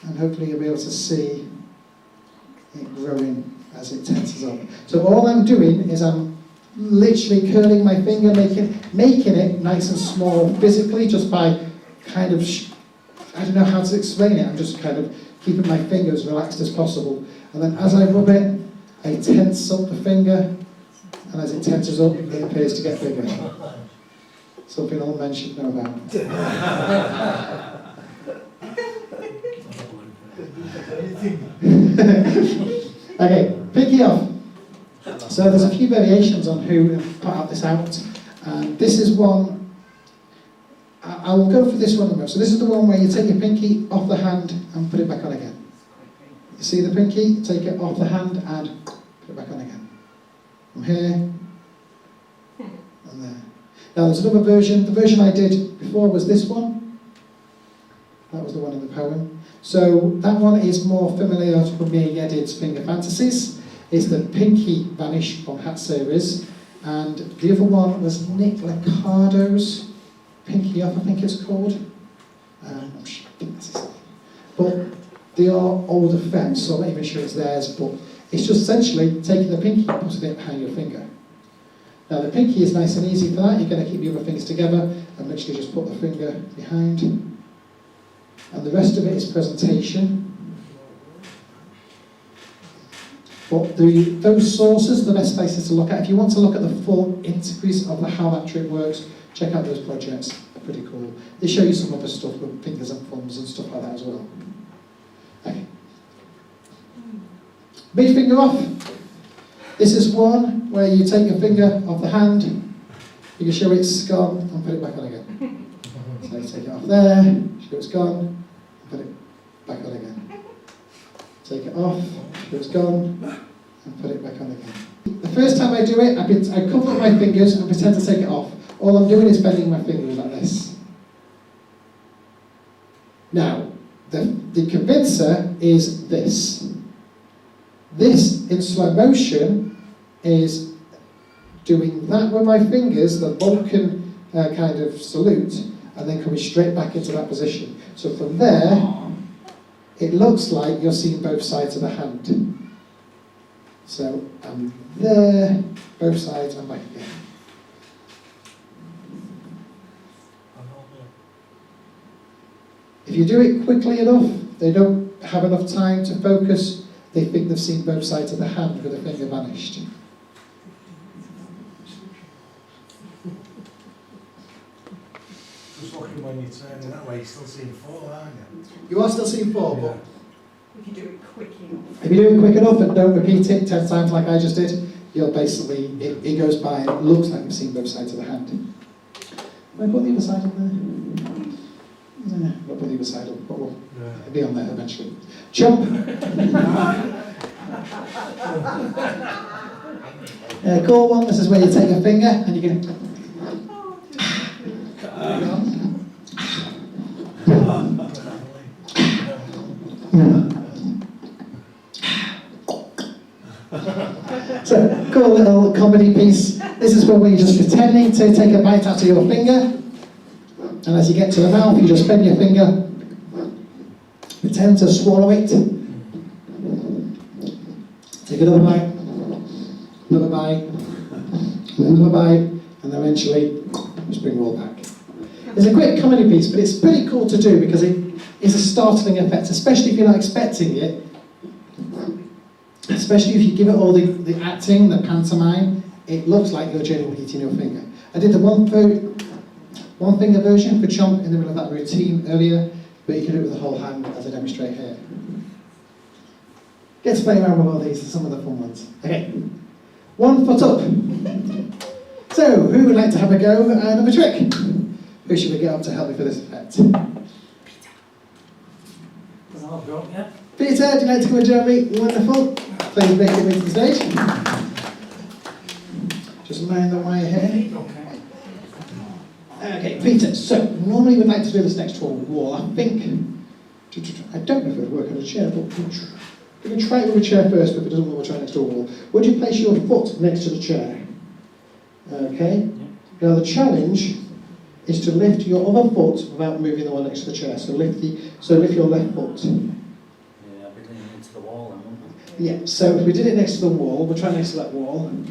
Speaker 1: And hopefully you'll be able to see it growing as it tenses up. So all I'm doing is I'm literally curling my finger, making it nice and small physically, just by kind of, I don't know how to explain it, I'm just kind of keeping my finger as relaxed as possible. And then as I rub it, I tense up the finger, and as it tenses up, it appears to get bigger. Something all men should know about. Okay, pinky off. So there's a few variations on who have put this out. And this is one, I will go for this one the most. So this is the one where you take your pinky off the hand and put it back on again. You see the pinky? Take it off the hand and put it back on again. From here, and there. Now there's another version. The version I did before was this one. That was the one in the poem. So that one is more familiar to me, Yedid's Finger Fantasies. It's the Pinky Vanish from Hat Series. And the other one was Nick Liccardo's Pinky Off, I think it's called. I'm sure, I think that's his name. But they are older effects, so I'm not even sure it's theirs, but it's just essentially taking the pinky and putting it behind your finger. Now the pinky is nice and easy for that. You're going to keep your other fingers together and literally just put the finger behind. And the rest of it is presentation. But those sources are the best places to look at. If you want to look at the full intricacies of how that trick works, check out those projects. They're pretty cool. They show you some other stuff with fingers and thumbs and stuff like that as well. Okay. Big finger off. This is one where you take your finger off the hand, you can show it's gone and put it back on again. So you take it off there, show it's gone, and put it back on again. Take it off, show it's gone, and put it back on again. The first time I do it, I cover up my fingers and pretend to take it off. All I'm doing is bending my fingers like this. Now, the convincer is this. This, in slow motion, is doing that with my fingers, the Vulcan kind of salute, and then coming straight back into that position. So from there, it looks like you're seeing both sides of the hand. So I'm there, both sides, and back again. If you do it quickly enough, they don't have enough time to focus, they think they've seen both sides of the hand with the finger vanished.
Speaker 3: Just looking when you're turning that way, you're still seeing 4, aren't you?
Speaker 1: You are still seeing 4, but
Speaker 6: If you do it quick enough.
Speaker 1: if you do it quick enough and don't repeat it 10 times like I just did, you'll basically, it goes by, it looks like you've seen both sides of the hand. Can I put the other side on there? Yeah, I'll put the other side up, but we'll be on there eventually. Jump! Cool one, this is where you take a finger and you can... So, cool little comedy piece. This is where you're just pretending to take a bite out of your finger. And as you get to the mouth, you just bend your finger, pretend to swallow it. Take another bite, another bite, another bite, and eventually just bring it all back. It's a quick comedy piece, but it's pretty cool to do because it is a startling effect, especially if you're not expecting it. Especially if you give it all the acting, the pantomime, it looks like you're genuinely eating your finger. I did the one finger version for Chomp in the middle of that routine earlier, but you can do it with the whole hand as I demonstrate here. Get to play around with all these, some of the fun ones. Okay, 1 foot up. So, who would like to have a go at another trick? Who should we get up to help me for this effect?
Speaker 5: I'll go, yeah.
Speaker 1: Peter, do you like to come and join me? Wonderful. Please make it to the stage. Just mind the wire here. Okay, Peter, so normally we'd like to do this next to a wall. I think, I don't know if it would work on a chair, but we can try it with a chair first, but if it doesn't work, we'll try it next to a wall. Would you place your foot next to the chair? Okay. Now the challenge is to lift your other foot without moving the one next to the chair. So lift your left foot.
Speaker 5: Yeah, I'll be leaning into the wall then, won't I?
Speaker 1: Yeah, so if we did it next to the wall, we'll try next to that wall. Let's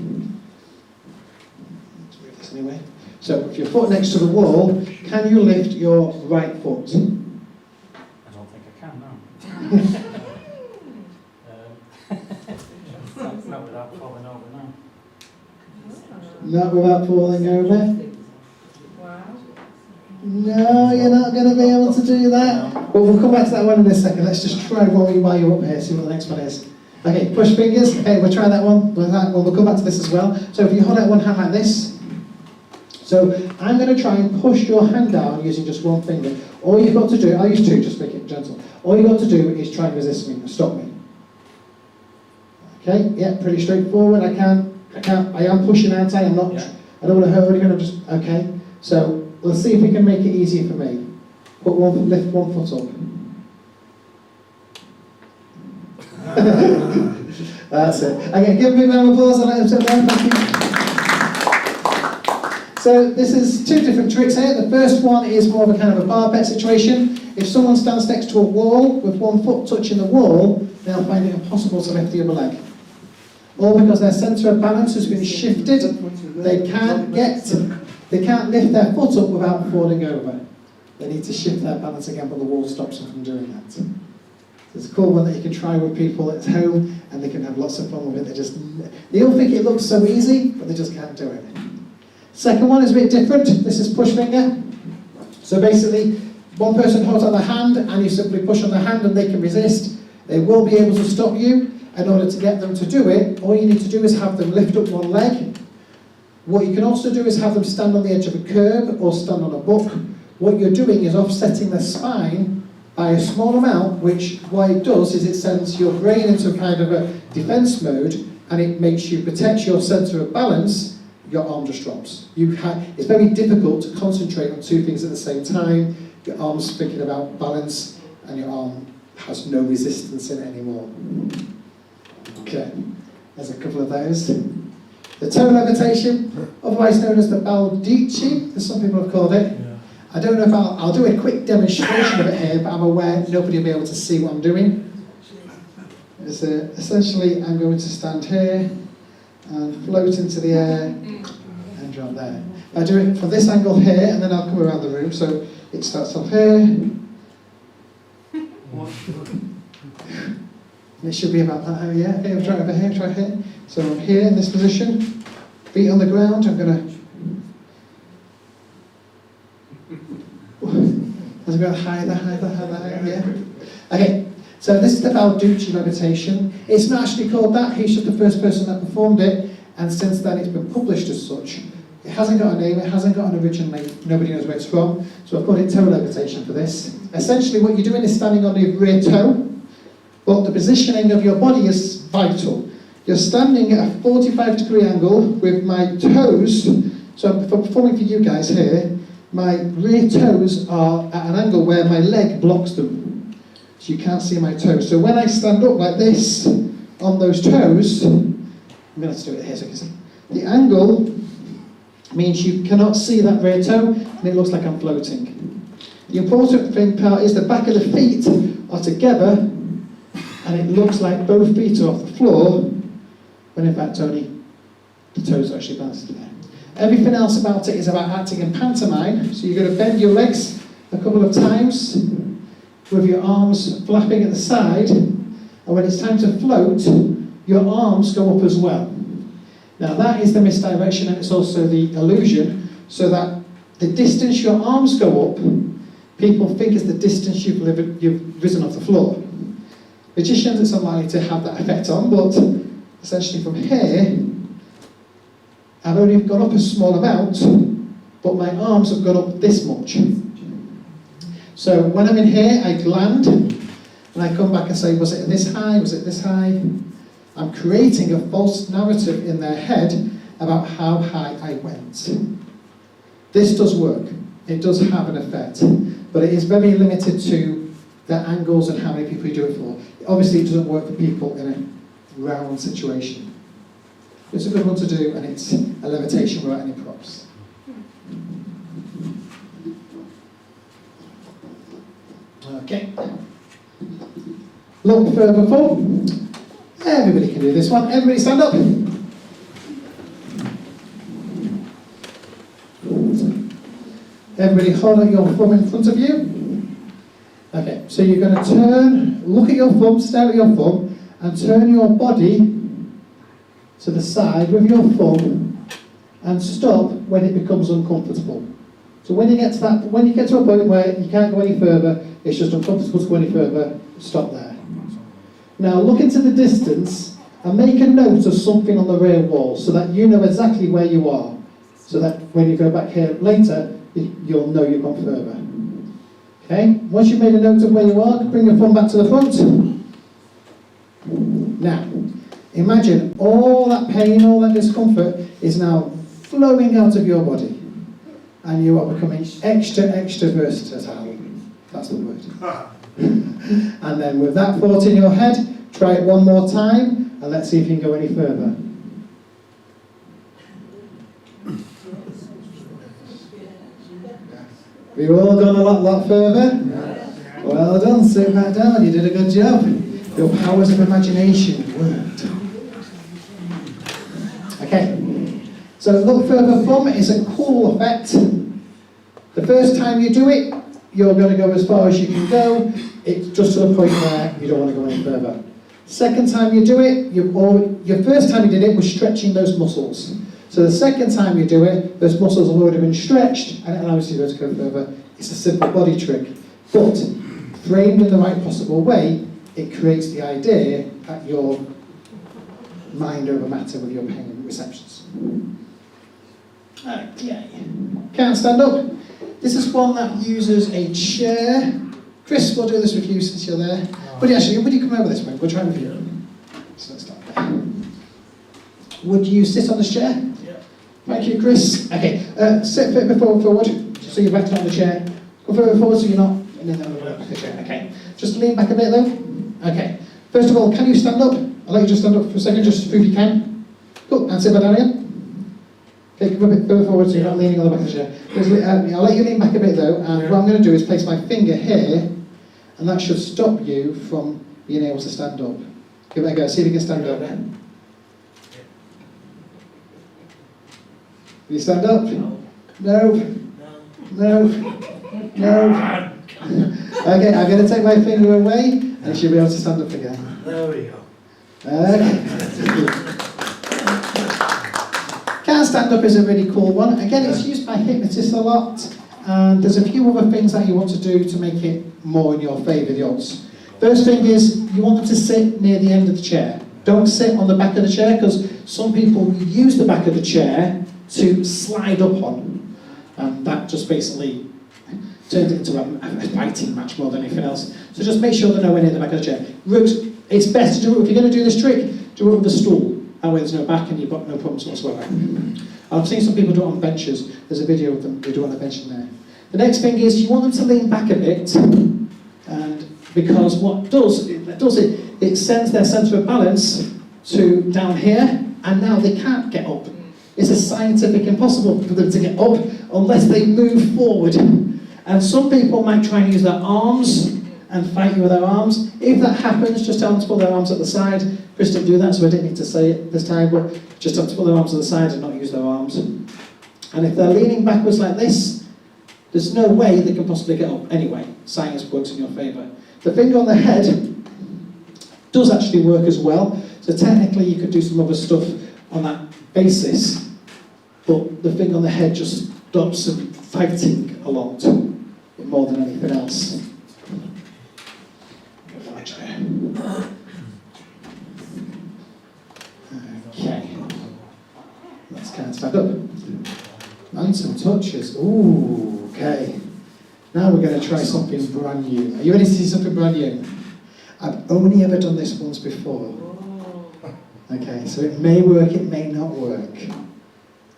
Speaker 1: move this anyway. So if your foot next to the wall, can you lift your right foot?
Speaker 5: I don't think I can, no. Not without falling over now.
Speaker 1: Not without falling over?
Speaker 6: Wow.
Speaker 1: No, you're not going to be able to do that. Well, we'll come back to that one in a second. Let's just try one while you're up here, see what the next one is. Okay, push fingers. Okay, we'll try that one. We'll come back to this as well. So if you hold out one hand like this, So I'm going to try and push your hand down using just one finger. All you've got to do, I'll use two, just make it gentle. All you've got to do is try and resist me, stop me. Okay, yeah, pretty straightforward. I am pushing out, I am not, I don't want to hurt anyone, I'm just, okay. So let's see if we can make it easier for me. Lift one foot up. That's it. Okay, give me a round of applause and let them sit down, thank you. So this is two different tricks here. The first one is more of a kind of a barbell situation. If someone stands next to a wall with one foot touching the wall, they'll find it impossible to lift the other leg. All because their centre of balance has been shifted. They can't lift their foot up without falling over. They need to shift their balance again, but the wall stops them from doing that. So it's a cool one that you can try with people at home, and they can have lots of fun with it. They all think it looks so easy, but they just can't do it. Second one is a bit different. This is push finger. So basically, one person holds out the hand, and you simply push on the hand, and they can resist. They will be able to stop you. In order to get them to do it, all you need to do is have them lift up one leg. What you can also do is have them stand on the edge of a curb or stand on a book. What you're doing is offsetting their spine by a small amount, which what it does is it sends your brain into kind of a defense mode, and it makes you protect your center of balance. Your arm just drops. It's very difficult to concentrate on two things at the same time. Your arm's thinking about balance, and your arm has no resistance in it anymore. Okay, there's a couple of those. The toe levitation, otherwise known as the Baldici, as some people have called it. Yeah. I don't know if I'll do a quick demonstration of it here, but I'm aware nobody will be able to see what I'm doing. Essentially, I'm going to stand here and float into the air and drop there. I do it from this angle here, and then I'll come around the room. So it starts off here. It should be about that area. Okay, I'll try over here, try here. So I'm here in this position, feet on the ground. I'm going to higher, yeah. Okay, so this is the Balducci levitation. It's not actually called that. He's just the first person that performed it, and since then it's been published as such. It hasn't got a name, it hasn't got an original name, nobody knows where it's from, so I've called it toe levitation for this. Essentially what you're doing is standing on your rear toe, but the positioning of your body is vital. You're standing at a 45-degree angle with my toes, so I'm performing for you guys here, my rear toes are at an angle where my leg blocks them. So you can't see my toes. So when I stand up like this, on those toes, I'm going to have to do it here so you can see. The angle means you cannot see that rear toe, and it looks like I'm floating. The important part is the back of the feet are together, and it looks like both feet are off the floor, when in fact only the toes are actually balanced there. Everything else about it is about acting in pantomime, so you're going to bend your legs a couple of times, with your arms flapping at the side, and when it's time to float, your arms go up as well. Now that is the misdirection, and it's also the illusion, so that the distance your arms go up, people think is the distance you've risen off the floor. Magicians, it's unlikely to have that effect on, but essentially from here, I've only gone up a small amount, but my arms have gone up this much. So when I'm in here, I land, and I come back and say, was it this high, was it this high? I'm creating a false narrative in their head about how high I went. This does work. It does have an effect, but it is very limited to the angles and how many people you do it for. Obviously, it doesn't work for people in a round situation. It's a good one to do, and it's a levitation without any props. Okay. Look further forward. Everybody can do this one. Everybody stand up. Everybody hold out your thumb in front of you. Okay, so you're going to turn, look at your thumb, stare at your thumb, and turn your body to the side with your thumb, and stop when it becomes uncomfortable. So when you get to a point where you can't go any further, it's just uncomfortable to go any further, stop there. Now look into the distance and make a note of something on the rear wall so that you know exactly where you are. so that when you go back here later, you'll know you've gone further. Okay, once you've made a note of where you are, bring your thumb back to the front. Now, imagine all that pain, all that discomfort is now flowing out of your body. And you are becoming extra versatile. That's the word. And then with that thought in your head, try it one more time, and let's see if you can go any further. We've all gone a lot further. Well done, sit back down, you did a good job. Your powers of imagination worked. Okay, so look further thumb is a cool effect. The first time you do it, you're going to go as far as you can go. It's just to the point where you don't want to go any further. Second time you do it, your first time you did it was stretching those muscles. So the second time you do it, those muscles have already been stretched and it allows you to go further. It's a simple body trick. But framed in the right possible way, it creates the idea that you're mind over matter with your pain receptions. Okay. Can't stand up. This is one that uses a chair. Chris, we'll do this with you since you're there. But actually, would you come over this way? We'll try with you. So let's start there. Would you sit on this chair?
Speaker 2: Yeah.
Speaker 1: Thank you, Chris. Okay, sit a bit forward, so you're back on the chair. Go further forward so you're not in the chair. Okay. Just lean back a bit though. Okay. First of all, can you stand up? I'll let you just stand up for a second, just if you can. Go, and sit back down again. Okay, come a bit further forward so you're not leaning on the back of the chair. I'll let you lean back a bit though, and what I'm going to do is place my finger here, and that should stop you from being able to stand up. Give it a go, see if you can stand up. Can you stand up? No. No. No. Okay, I'm going to take my finger away, and you should be able to stand up again.
Speaker 2: There we go.
Speaker 1: Can't stand up is a really cool one. Again, it's used by hypnotists a lot, and there's a few other things that you want to do to make it more in your favour, the odds. First thing is, you want them to sit near the end of the chair. Don't sit on the back of the chair, because some people use the back of the chair to slide up on, and that just basically turns it into a fighting match more than anything else. So just make sure they're nowhere near the back of the chair. It's best to do it, if you're going to do this trick, do it with a stool. That way there's no back and you've got no problems whatsoever. I've seen some people do it on benches. There's a video of them, they do it on the bench in there. The next thing is, you want them to lean back a bit, and because what it sends their centre of balance to down here, and now they can't get up. It's a scientific impossible for them to get up unless they move forward. And some people might try and use their arms and fight you with their arms. If that happens, just tell them to pull their arms at the side. Chris didn't do that, so I didn't need to say it this time, but just have to pull their arms to the side and not use their arms. And if they're leaning backwards like this, there's no way they can possibly get up anyway. Science works in your favour. The finger on the head does actually work as well, so technically you could do some other stuff on that basis, but the finger on the head just stops them fighting a lot, more than anything else. Okay, let's kind of stand up. Mountain touches. Ooh, okay. Now we're going to try something brand new. Are you ready to see something brand new? I've only ever done this once before. Okay, so it may work, it may not work.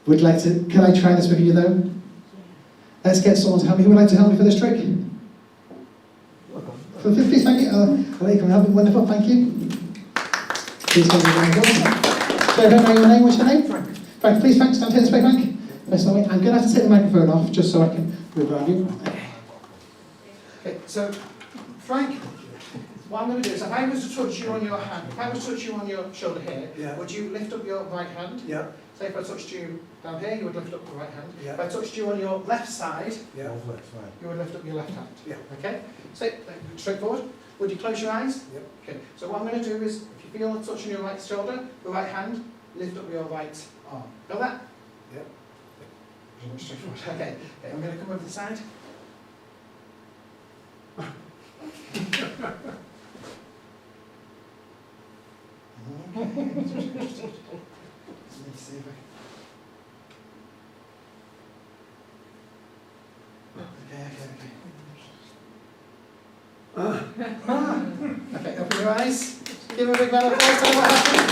Speaker 1: Can I try this with you though? Let's get someone to help me. Who would like to help me for this trick? Please, thank you. I'll let you come help me. Wonderful, thank you. Please come and join me. So I don't know your name. What's your name? Frank. Frank, please, Frank, stand here this way, Frank. I'm going to have to take the microphone off just so I can move around you. Okay, so Frank, what I'm going to do is, if I was to touch you on your hand, if I was to touch you on your shoulder here,
Speaker 2: Yeah.
Speaker 1: would you lift up your right hand?
Speaker 2: Yeah.
Speaker 1: Say if I touched you down here, you would lift up the right hand.
Speaker 2: Yeah.
Speaker 1: If I touched you on your left side,
Speaker 2: Yeah.
Speaker 1: you would lift up your left hand.
Speaker 2: Yeah.
Speaker 1: Okay? So, straightforward. Would you close your eyes?
Speaker 2: Yep.
Speaker 1: Okay. So what I'm going to do is, if you feel a touch on your right shoulder, the right hand, lift up your right arm. Feel that?
Speaker 2: Yep.
Speaker 1: Pretty much straightforward. Okay. I'm going to come over to the side. Let me see if I can. Okay, open your eyes. Give him a big round of applause. Tell him what happened.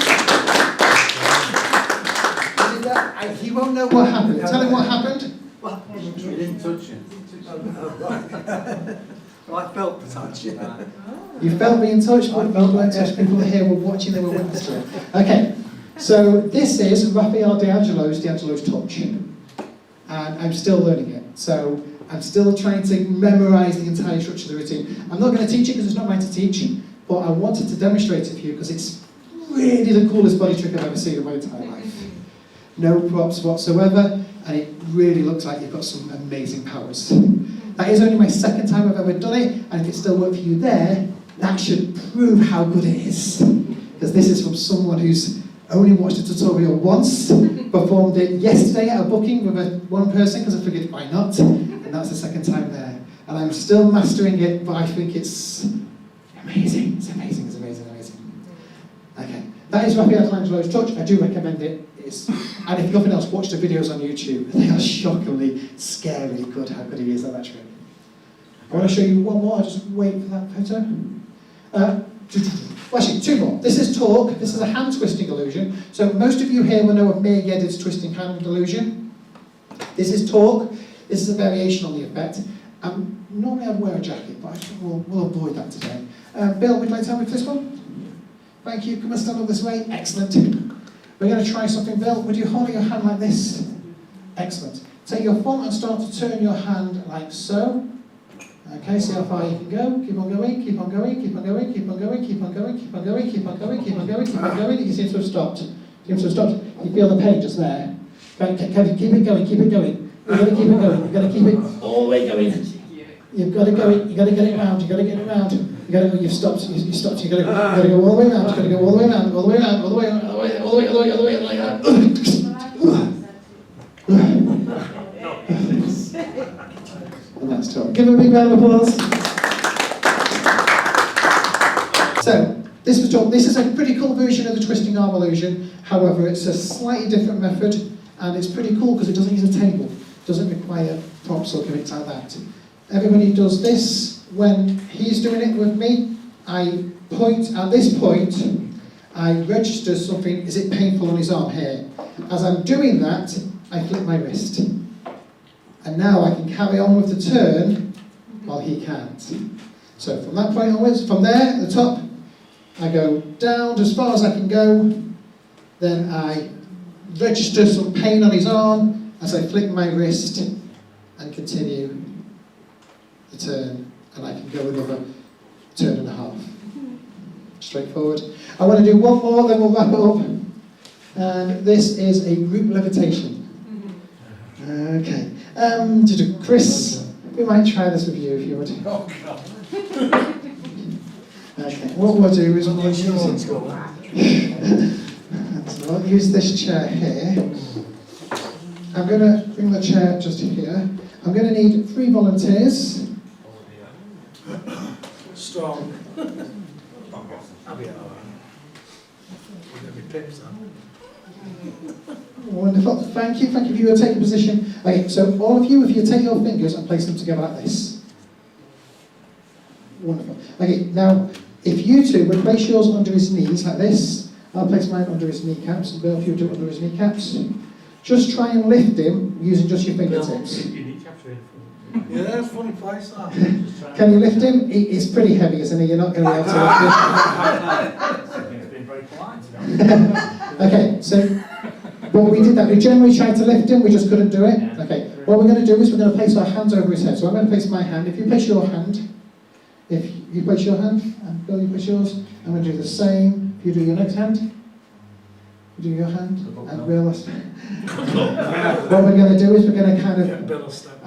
Speaker 1: Did that? He won't know what happened. Tell him what happened.
Speaker 3: You didn't touch it.
Speaker 2: Well, I felt the touch.
Speaker 1: You felt being touched, but you weren't touched. People here were watching, they were witness to it. Okay, so this is Raphael D'Angelo's touch. And I'm still learning it. So I'm still trying to memorise the entire structure of the routine. I'm not going to teach it because it's not mine to teach, but I wanted to demonstrate it for you because it's really the coolest body trick I've ever seen in my entire life. No props whatsoever, and it really looks like you've got some amazing powers. That is only my second time I've ever done it, and if it still worked for you there, that should prove how good it is. Because this is from someone who's only watched a tutorial once, performed it yesterday at a booking with one person because I figured why not, and that's the second time there. And I'm still mastering it, but I think it's amazing. It's amazing, it's amazing, amazing. Okay, that is Raphael D'Angelo's touch. I do recommend it. And if nothing else, watch the videos on YouTube. They are shockingly, scarily good how good he is at that trick. I want to show you one more. I'll just wait for that photo. Well, actually, two more. This is talk. This is a hand twisting illusion. So most of you here will know of Mir Yedid's twisting hand illusion. This is talk. This is a variation on the effect. Normally I'd wear a jacket, but I think we'll avoid that today. Bill, would you like to help me with this one? Thank you. Come and stand up this way. Excellent. We're going to try something, Bill. Would you hold your hand like this? Excellent. Take your thumb and start to turn your hand like so. Okay, see how far you can go. Keep on going, keep on going, keep on going, keep on going, keep on going, keep on going, keep on going, keep on going, keep on going. You seem to have stopped. You feel the pain just there. Kevin, keep it going, keep it going. You've got to keep it going. You've got to keep it all the way going. You've got to go. You've got to get it round. You've got to get it round. You've stopped. You stopped. You've got to go all the way around. You've got to go all the way around. All the way around. All the way around. All the way. All the way. All the way. All the way like that. And that's tough. Give him a big round of applause. So this is a pretty cool version of the twisting arm illusion. However, it's a slightly different method, and it's pretty cool because it doesn't use a table. It doesn't require props or gimmicks like that. Everybody does this. When he's doing it with me, I point, at this point, I register something, is it painful on his arm here? As I'm doing that, I flip my wrist. And now I can carry on with the turn while he can't. So from that point onwards, from there at the top, I go down as far as I can go, then I register some pain on his arm as I flick my wrist and continue the turn. And I can go another turn and a half. Straightforward. I want to do one more, then we'll wrap it up. And this is a group levitation. Okay. Chris, we might try this with you if you would.
Speaker 2: Oh, God.
Speaker 1: Okay. What we'll do is we'll use this chair here. I'm going to bring the chair just here. I'm going to need 3 volunteers.
Speaker 2: Strong. I'll be alright. You're going to be pips, huh?
Speaker 1: Wonderful. Thank you. Thank you for your taking position. Okay, so all of you, if you take your fingers and place them together like this. Wonderful. Okay, now, if you two would place yours under his knees like this, I'll place mine under his kneecaps, and Bill, if you do it under his kneecaps. Just try and lift him using just your fingertips.
Speaker 2: Yeah, that's a funny place, that.
Speaker 1: Can you lift him? It's pretty heavy, isn't he? You're not going to be able to lift him.
Speaker 5: It's been very polite.
Speaker 1: Okay, so what we did that, we generally tried to lift him, we just couldn't do it. Okay, what we're going to do is we're going to place our hands over his head. So I'm going to place my hand. If you place your hand, and Bill, you place yours, I'm going to do the same. If you do your next hand, you do your hand, and Bill. What we're going to do is we're going to kind of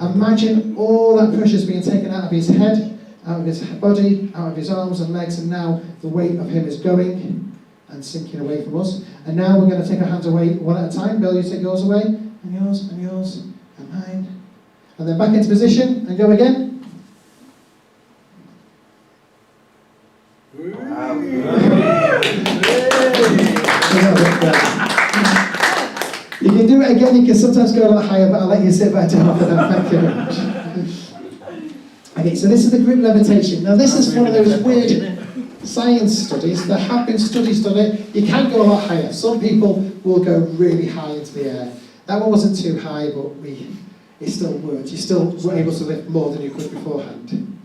Speaker 1: imagine all that pressure's being taken out of his head, out of his body, out of his arms and legs, and now the weight of him is going and sinking away from us. And now we're going to take our hands away one at a time. Bill, you take yours away, and yours, and yours, and mine. And then back into position, and go again.
Speaker 3: Wow.
Speaker 1: You can do it again, you can sometimes go a lot higher, but I'll let you sit back down for that. Thank you very much. Okay, so this is the group levitation. Now this is one of those weird science studies. There have been studies done it. You can go a lot higher. Some people will go really high into the air. That one wasn't too high, but it still worked. You still were able to lift more than you could beforehand.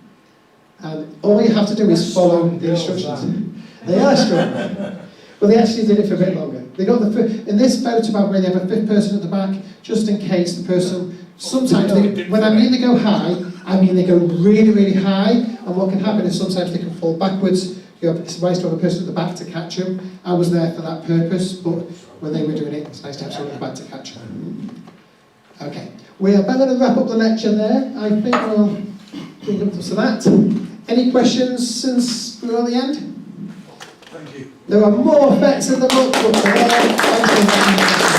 Speaker 1: And all you have to do is follow the instructions. They are strong. But they actually did it for a bit longer. They got in this photograph where they have a fifth person at the back, just in case the person, sometimes, when I mean they go high, I mean they go really, really high, and what can happen is sometimes they can fall backwards. It's nice to have a person at the back to catch them. I was there for that purpose, but when they were doing it, it's nice to have someone at the back to catch them. Okay, we are going to wrap up the lecture there. I think we'll bring up to that. Any questions since we're on the end?
Speaker 2: Thank you.
Speaker 1: There are more facts in the book, but thank you.